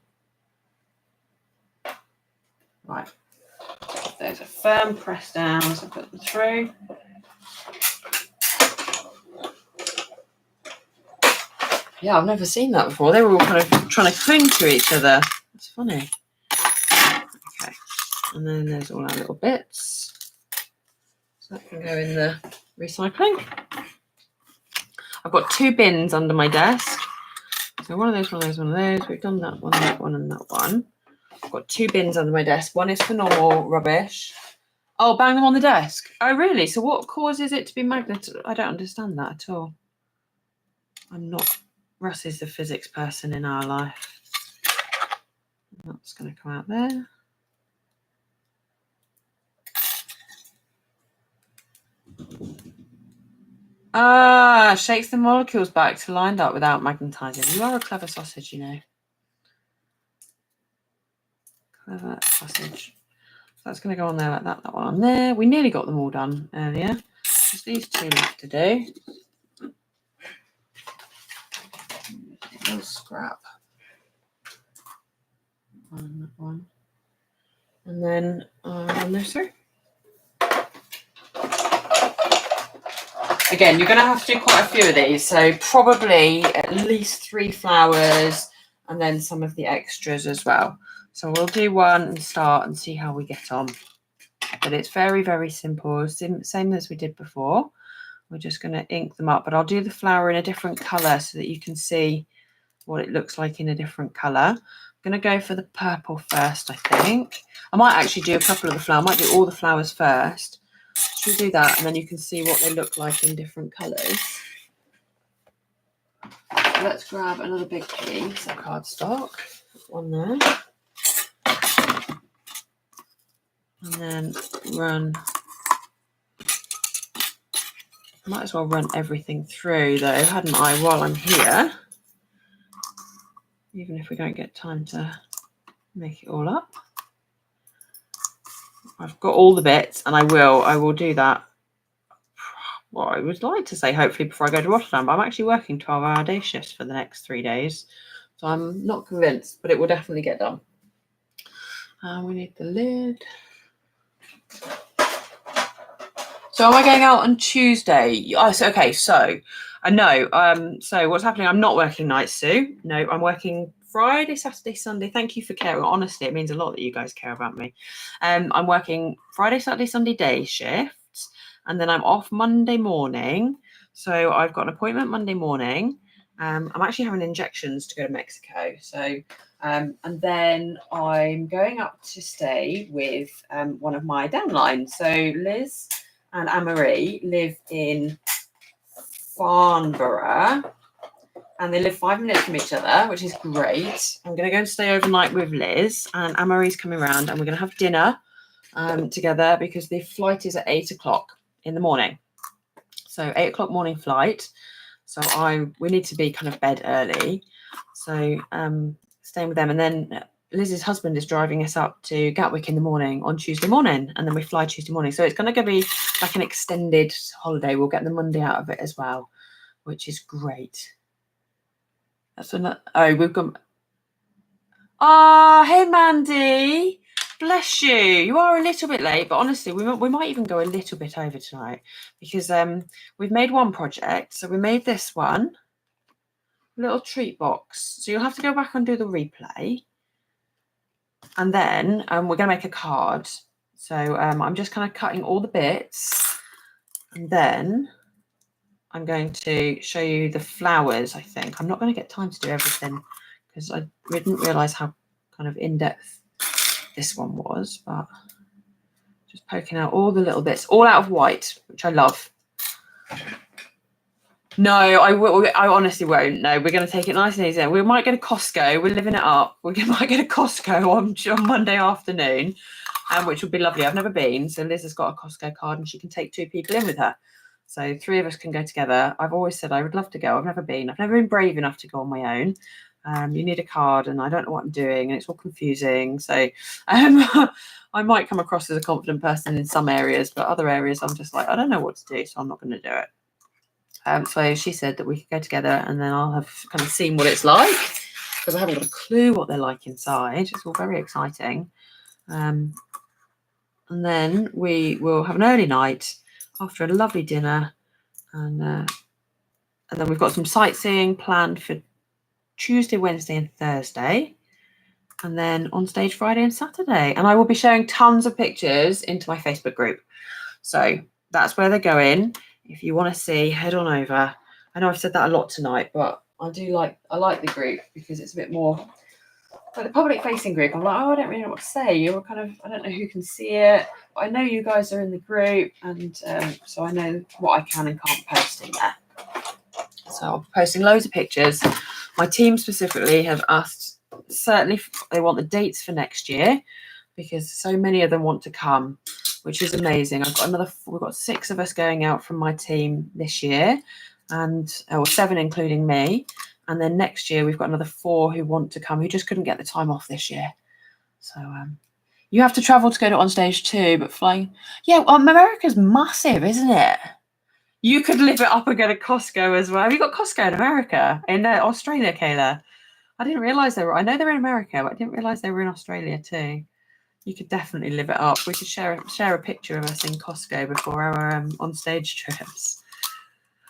Right. There's a firm press down as I put them through. Yeah, I've never seen that before. They were all kind of trying to cling to each other. It's funny. Okay. And then there's all our little bits. So that can go in the recycling. I've got 2 bins under my desk. So one of those, one of those, one of those. We've done that one, and that one. I've got 2 bins under my desk. One is for normal rubbish. Oh, bang them on the desk. Oh, really? So what causes it to be magnetic? I don't understand that at all. I'm not. Russ is the physics person in our life. That's going to come out there. Ah, shakes the molecules back to lined up without magnetizing. You are a clever sausage, you know. Clever sausage. So that's going to go on there like that. That one on there. We nearly got them all done earlier. Just these two left to do. A little scrap. One. And then run those through. Again, you're going to have to do quite a few of these. So probably at least 3 flowers and then some of the extras as well. So we'll do one and start and see how we get on. But it's very, very simple. Same as we did before. We're just going to ink them up. But I'll do the flower in a different colour so that you can see what it looks like in a different colour. I'm going to go for the purple first, I think. I might actually do a couple of the flowers. I might do all the flowers first. Should we do that? And then you can see what they look like in different colours. So let's grab another big piece of cardstock. One there. And then run. Might as well run everything through though, hadn't I, while I'm here. Even if we don't get time to make it all up. I've got all the bits and I will do that. Well, I would like to say hopefully before I go to Rotterdam, but I'm actually working 12-hour day shifts for the next 3 days. So I'm not convinced, but it will definitely get done. We need the lid. So am I going out on Tuesday? Okay, so I know. So what's happening? I'm not working nights, Sue. No, I'm working Friday, Saturday, Sunday. Thank you for caring. Honestly, it means a lot that you guys care about me. I'm working Friday, Saturday, Sunday day shifts, and then I'm off Monday morning. So I've got an appointment Monday morning. I'm actually having injections to go to Mexico. So and then I'm going up to stay with one of my downlines. So Liz and Anne-Marie live in Farnborough and they live 5 minutes from each other, which is great. I'm going to go and stay overnight with Liz and Anne-Marie's coming around and we're going to have dinner together because the flight is at 8 o'clock in the morning. So 8 o'clock morning flight. So we need to be kind of bed early. So staying with them and then Liz's husband is driving us up to Gatwick in the morning on Tuesday morning, and then we fly Tuesday morning. So it's going to be like an extended holiday. We'll get the Monday out of it as well, which is great. That's another. Oh, we've got. Hey, Mandy. Bless you. You are a little bit late, but honestly, we might even go a little bit over tonight because we've made one project. So we made this one little treat box. So you'll have to go back and do the replay. And then we're going to make a card. So I'm just kind of cutting all the bits. And then I'm going to show you the flowers, I think. I'm not going to get time to do everything because I didn't realise how kind of in-depth this one was. But just poking out all the little bits, all out of white, which I love. No, I honestly won't. No, we're going to take it nice and easy. We might get a Costco. We're living it up. We might get a Costco on Monday afternoon, which would be lovely. I've never been. So Liz has got a Costco card and she can take 2 people in with her. So 3 of us can go together. I've always said I would love to go. I've never been. I've never been brave enough to go on my own. You need a card and I don't know what I'm doing and it's all confusing. So I might come across as a confident person in some areas, but other areas I'm just like, I don't know what to do, so I'm not going to do it. So she said that we could go together and then I'll have kind of seen what it's like because I haven't got a clue what they're like inside. It's all very exciting. And then we will have an early night after a lovely dinner. And then we've got some sightseeing planned for Tuesday, Wednesday and Thursday. And then on stage Friday and Saturday. And I will be sharing tons of pictures into my Facebook group. So that's where they're going. If you want to see, head on over. I know I've said that a lot tonight, but I like the group because it's a bit more like the public facing group. I'm like, I don't really know what to say. You're kind of, I don't know who can see it. But I know you guys are in the group, and so I know what I can and can't post in there. So I'll be posting loads of pictures. My team specifically have asked, certainly they want the dates for next year. because so many of them want to come, which is amazing. We've got 6 of us going out from my team this year, and or 7 including me. And then next year we've got another 4 who want to come, who just couldn't get the time off this year. So you have to travel to go to On Stage too, but flying. Yeah, well, America's massive, isn't it? You could live it up and go to Costco as well. Have you got Costco in America? In Australia, Kayla? I didn't realise they were. I know they're in America, but I didn't realise they were in Australia too. You could definitely live it up. We could share a picture of us in Costco before our on stage trips.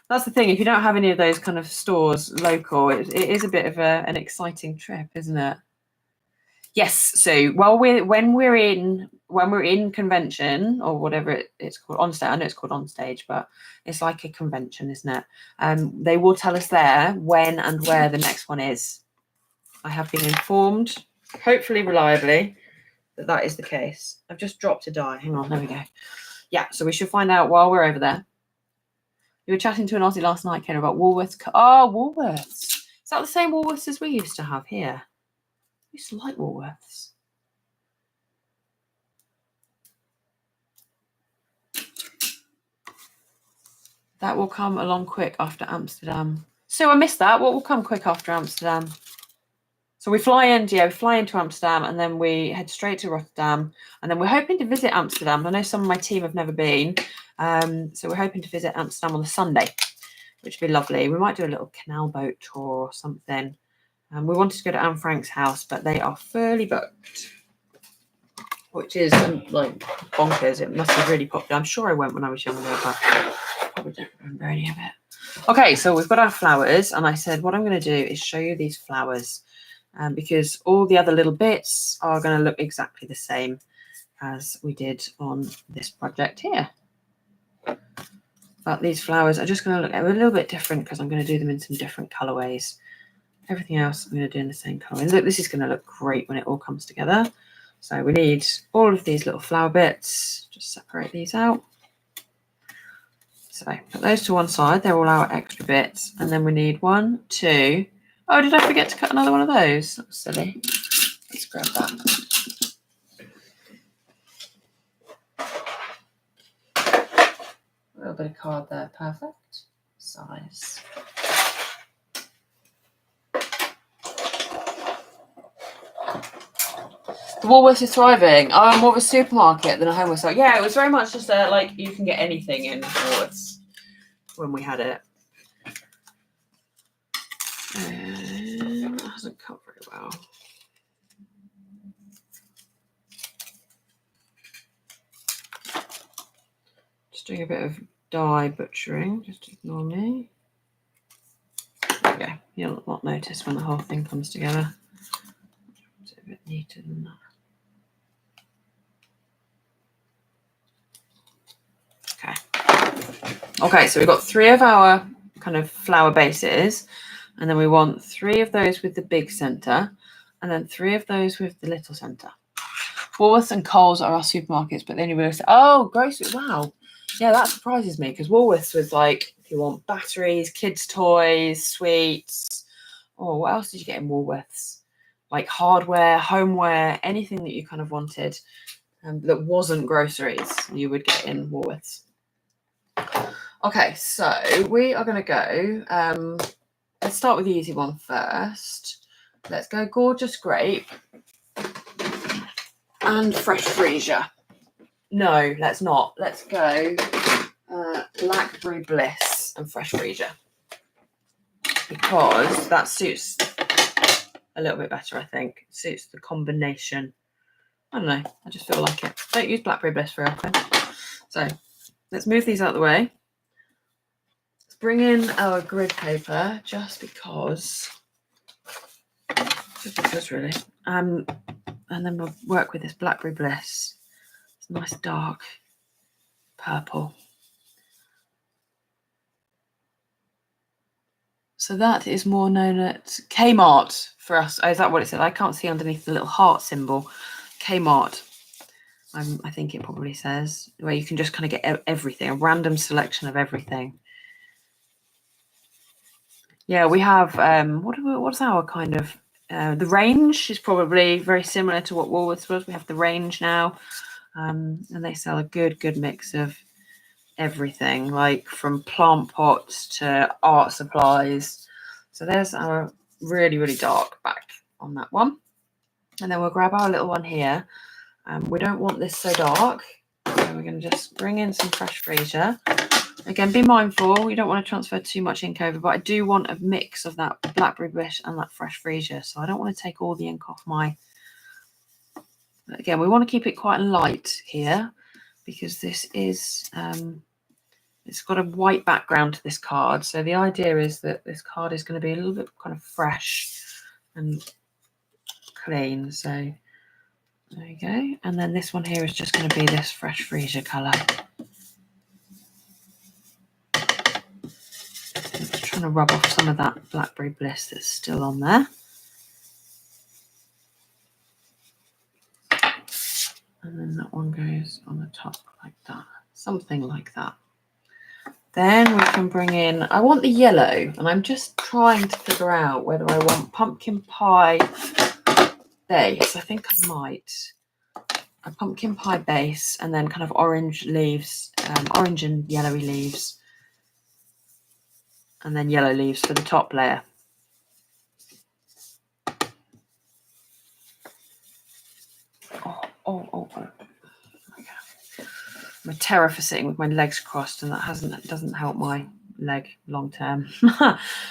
That's the thing. If you don't have any of those kind of stores local, it is a bit of an exciting trip, isn't it? Yes. So when we're in convention or whatever it's called, on stage. I know it's called on stage, but it's like a convention, isn't it? They will tell us there when and where the next one is. I have been informed, hopefully reliably, that is the case. I've just dropped a die. Hang on, there we go. Yeah, so we should find out while we're over there. You were chatting to an Aussie last night, Ken, about Woolworths. Oh, Woolworths. Is that the same Woolworths as we used to have here? I used to like Woolworths. That will come along quick after Amsterdam. So I missed that. What will come quick after Amsterdam? So we fly into Amsterdam, and then we head straight to Rotterdam, and then we're hoping to visit Amsterdam. I know some of my team have never been, so we're hoping to visit Amsterdam on the Sunday, which would be lovely. We might do a little canal boat tour or something. We wanted to go to Anne Frank's house, but they are fully booked, which is like bonkers. It must be really popular. I'm sure I went when I was younger, but I probably don't remember any of it. Okay, so we've got our flowers, and I said what I'm going to do is show you these flowers. Because all the other little bits are going to look exactly the same as we did on this project here. But these flowers are just going to look a little bit different because I'm going to do them in some different colorways. Everything else I'm going to do in the same color. Look, this is going to look great when it all comes together. So we need all of these little flower bits. Just separate these out. So put those to one side. They're all our extra bits. And then we need 1, 2. Oh, did I forget to cut another one of those? That was silly. Let's grab that. A little bit of card there. Perfect. Size. The Woolworths is thriving. Oh, more of a supermarket than a homeware store. Yeah, it was very much just like you can get anything in Woolworths when we had it. It hasn't cut very well. Just doing a bit of die butchering. Just ignore me. There we go. You'll not notice when the whole thing comes together. It's a bit neater than that. Okay, so we've got 3 of our kind of flower bases, and then we want 3 of those with the big centre, and then 3 of those with the little centre. Woolworths and Coles are our supermarkets, but then you realise, oh, grocery, wow. Yeah, that surprises me, because Woolworths was like, if you want batteries, kids' toys, sweets. Oh, what else did you get in Woolworths? Like hardware, homeware, anything that you kind of wanted that wasn't groceries, you would get in Woolworths. Okay, so we are going to go, let's start with the easy one first. Let's go Gorgeous Grape and Fresh Freesia. No, let's not. Let's go Blackberry Bliss and Fresh Freesia, because that suits a little bit better, I think. It suits the combination. I don't know. I just feel like it. Don't use Blackberry Bliss very often. So let's move these out of the way. Let's bring in our grid paper just because really. And then we'll work with this Blackberry Bliss. It's a nice dark purple. So that is more known at Kmart for us. Oh, is that what it said? I can't see underneath the little heart symbol. Kmart, I think it probably says, where you can just kind of get everything, a random selection of everything. Yeah, we have, what's our kind of The range is probably very similar to what Woolworths was. We have the range now, and they sell a good mix of everything, like from plant pots to art supplies. So there's our really dark back on that one. And then we'll grab our little one here. We don't want this so dark, so we're going to just bring in some fresh freesia. Again, be mindful, you don't want to transfer too much ink over, but I do want a mix of that blackberry bush and that fresh freesia, so I don't want to take all the ink off my... Again, we want to keep it quite light here, because this is... it's got a white background to this card, so the idea is that this card is going to be a little bit kind of fresh and clean. So there you go. And then this one here is just going to be this fresh freesia colour. I'm just trying to rub off some of that blackberry bliss that's still on there. And then that one goes on the top like that, something like that. Then we can bring in, I want the yellow, and I'm just trying to figure out whether I want pumpkin pie base. I think I might. A pumpkin pie base and then kind of orange leaves, orange and yellowy leaves, and then yellow leaves for the top layer. Oh. Okay. I'm a terror for sitting with my legs crossed, and that doesn't help my leg long term.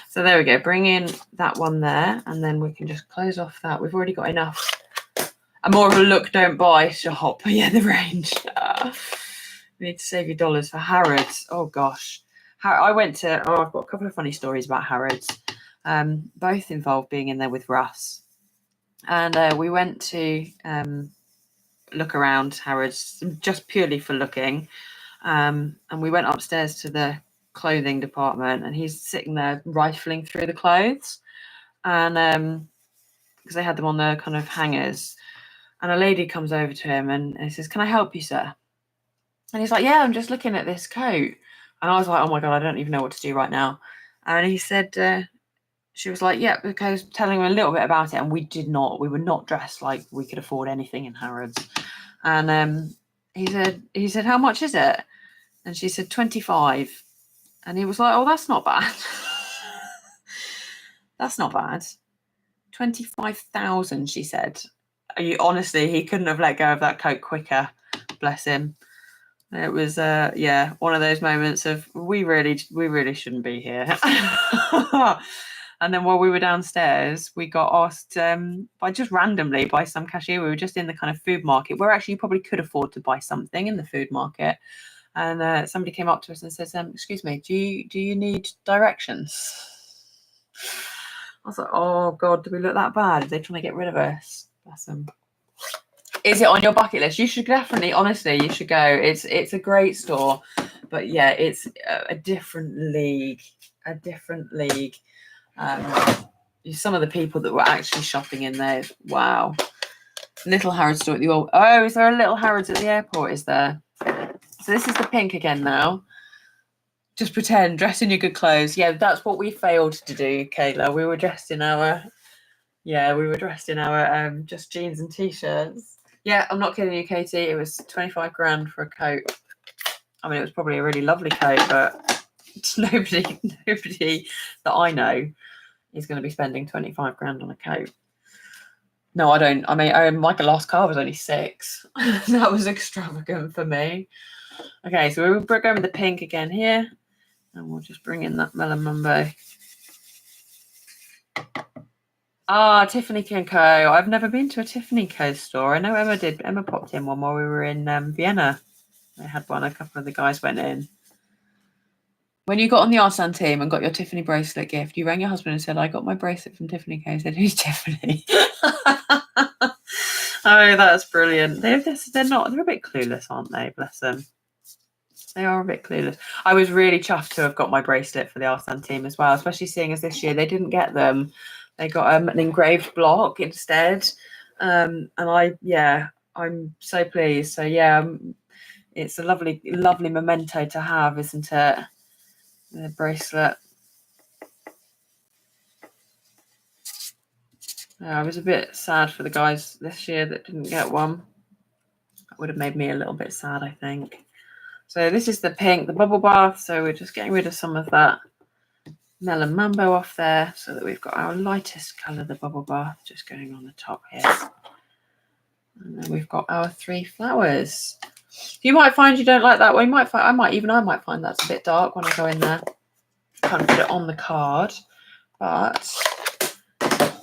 So there we go. Bring in that one there, and then we can just close off that. We've already got enough. I'm more of a look, don't buy shop. Yeah, the range. You need to save your dollars for Harrods. Oh gosh, I went to. I've got a couple of funny stories about Harrods. Both involved being in there with Russ, and we went to look around Harrods just purely for looking, and we went upstairs to the clothing department, and he's sitting there rifling through the clothes, and because they had them on the kind of hangers, and a lady comes over to him and he says, "Can I help you, sir?" And he's like, "Yeah, I'm just looking at this coat." And I was like, "Oh my God, I don't even know what to do right now." And he said, she was like, "Yeah," because telling him a little bit about it. And we were not dressed like we could afford anything in Harrods. And he said, "How much is it?" And she said, 25. And he was like, "Oh, that's not bad." That's not bad. 25,000, she said. Honestly, he couldn't have let go of that coat quicker. Bless him. It was one of those moments of we really shouldn't be here. And then while we were downstairs, we got asked by some cashier. We were just in the kind of food market where actually you probably could afford to buy something in the food market. And somebody came up to us and said, "Excuse me, do you need directions?" I was like, "Oh God, do we look that bad? Are they trying to get rid of us?" Bless them. Is it on your bucket list? You should definitely, honestly, you should go. It's a great store, but yeah, it's a different league. Some of the people that were actually shopping in there, wow. Little Harrods store at the old. Oh, is there a Little Harrods at the airport? Is there? So this is the pink again now. Just pretend, dress in your good clothes. Yeah, that's what we failed to do, Kayla. We were dressed in our just jeans and t-shirts. Yeah, I'm not kidding you, Katie. It was 25 grand for a coat. I mean, it was probably a really lovely coat, but nobody that I know is going to be spending 25 grand on a coat. No, I don't. I mean, my last car was only 6. That was extravagant for me. Okay, so we're going with the pink again here, and we'll just bring in that Melon Mumbo. Tiffany & Co. I've never been to a Tiffany & Co. store. I know Emma did. Emma popped in one while we were in Vienna. They had one. A couple of the guys went in. When you got on the Arsan team and got your Tiffany bracelet gift, you rang your husband and said, "I got my bracelet from Tiffany & Co." He said, "Who's Tiffany?" Oh, that's brilliant. They're a bit clueless, aren't they? Bless them. They are a bit clueless. I was really chuffed to have got my bracelet for the Arsan team as well, especially seeing as this year they didn't get them. They got an engraved block instead. And I'm so pleased. So yeah, it's a lovely memento to have, isn't it? The bracelet. I was a bit sad for the guys this year that didn't get one. That would have made me a little bit sad, I think. So this is the pink, the bubble bath. So we're just getting rid of some of that melon mambo off there so that we've got our lightest colour, the bubble bath, just going on the top here. And then we've got our 3 flowers. You might find you don't like that one. You might find I might find that's a bit dark when I go in there. Can't put it on the card, but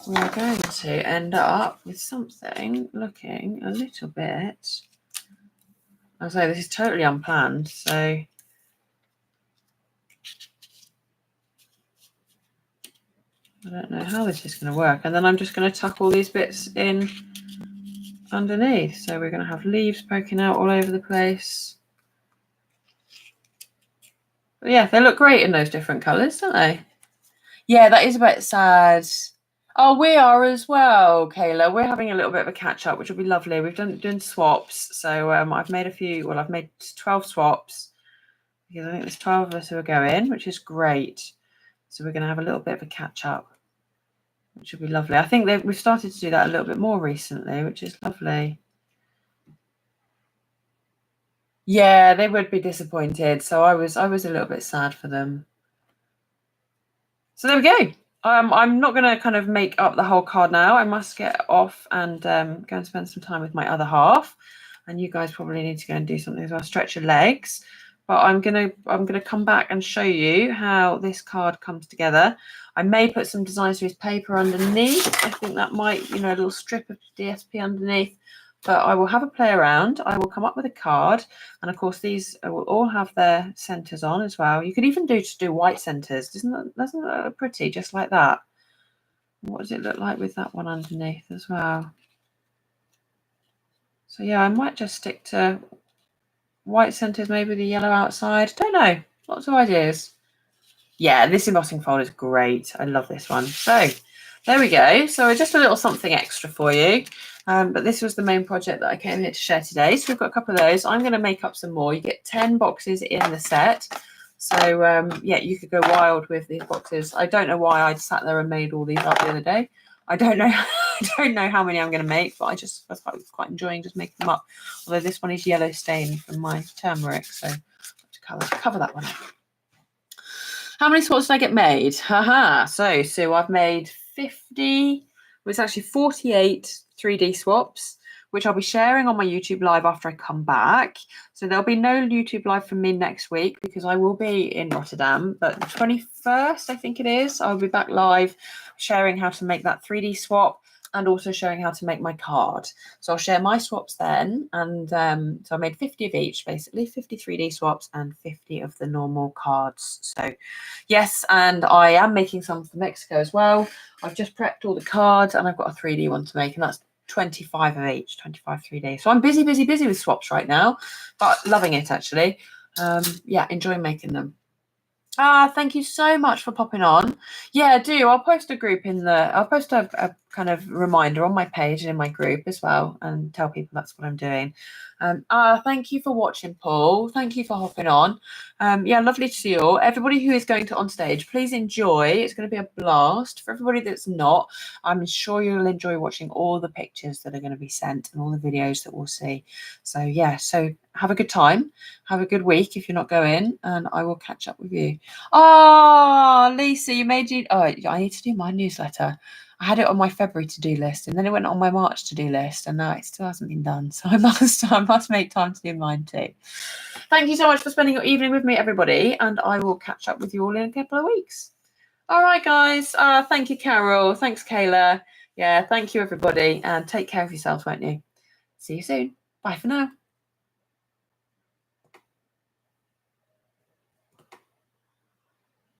we're going to end up with something looking a little bit. I'll say this is totally unplanned, so I don't know how this is going to work. And then I'm just going to tuck all these bits in underneath. So we're going to have leaves poking out all over the place. But yeah, they look great in those different colours, don't they? Yeah, that is a bit sad. Oh, we are as well, Kayla. We're having a little bit of a catch up, which will be lovely. We've done swaps. So I've made 12 swaps because I think there's 12 of us who are going, which is great. So we're going to have a little bit of a catch up, which will be lovely. I think we've started to do that a little bit more recently, which is lovely. Yeah, they would be disappointed. So I was a little bit sad for them. So there we go. I'm not going to kind of make up the whole card now. I must get off and go and spend some time with my other half. And you guys probably need to go and do something as well. Stretch your legs. But I'm gonna come back and show you how this card comes together. I may put some Design Series paper underneath. I think that might, a little strip of DSP underneath. But I will have a play around. I will come up with a card. And of course, these will all have their centers on as well. You could even do white centers. Doesn't that look pretty? Just like that. What does it look like with that one underneath as well? So yeah, I might just stick to white centers, maybe the yellow outside. Don't know. Lots of ideas. Yeah, this embossing fold is great. I love this one. So there we go. So just a little something extra for you. But this was the main project that I came here to share today. So we've got a couple of those. I'm going to make up some more. You get 10 boxes in the set. So yeah, you could go wild with these boxes. I don't know why I sat there and made all these up the other day. I don't know. I don't know how many I'm going to make, but I was quite enjoying just making them up. Although this one is yellow stained from my turmeric, so I have to cover that one up. How many swaps did I get made? Haha. So I've made 50. Well, it's actually 48 3D swaps, which I'll be sharing on my YouTube live after I come back. So there'll be no YouTube live from me next week because I will be in Rotterdam. But the 21st, I think it is, I'll be back live sharing how to make that 3D swap and also showing how to make my card. So I'll share my swaps then. And so I made 50 of each, basically 50 3D swaps and 50 of the normal cards. So yes, and I am making some for Mexico as well. I've just prepped all the cards and I've got a 3D one to make, and that's 25 of each, 25 3D. So I'm busy with swaps right now, but loving it actually. Yeah, enjoying making them. Thank you so much for popping on. Yeah, do. I'll post a group I'll post a kind of reminder on my page and in my group as well and tell people that's what I'm doing. Thank you for watching, Paul. Thank you for hopping on. Yeah, lovely to see you all. Everybody who is going to on stage, please enjoy. It's going to be a blast. For everybody that's not, I'm sure you'll enjoy watching all the pictures that are going to be sent and all the videos that we'll see. So yeah, so have a good time. Have a good week if you're not going, and I will catch up with you. Oh, Lisa, I need to do my newsletter. I had it on my February to-do list, and then it went on my March to-do list, and now it still hasn't been done. So I must make time to do mine too. Thank you so much for spending your evening with me, everybody, and I will catch up with you all in a couple of weeks. All right, guys. Thank you, Carol. Thanks, Kayla. Yeah, thank you, everybody, and take care of yourselves, won't you? See you soon. Bye for now.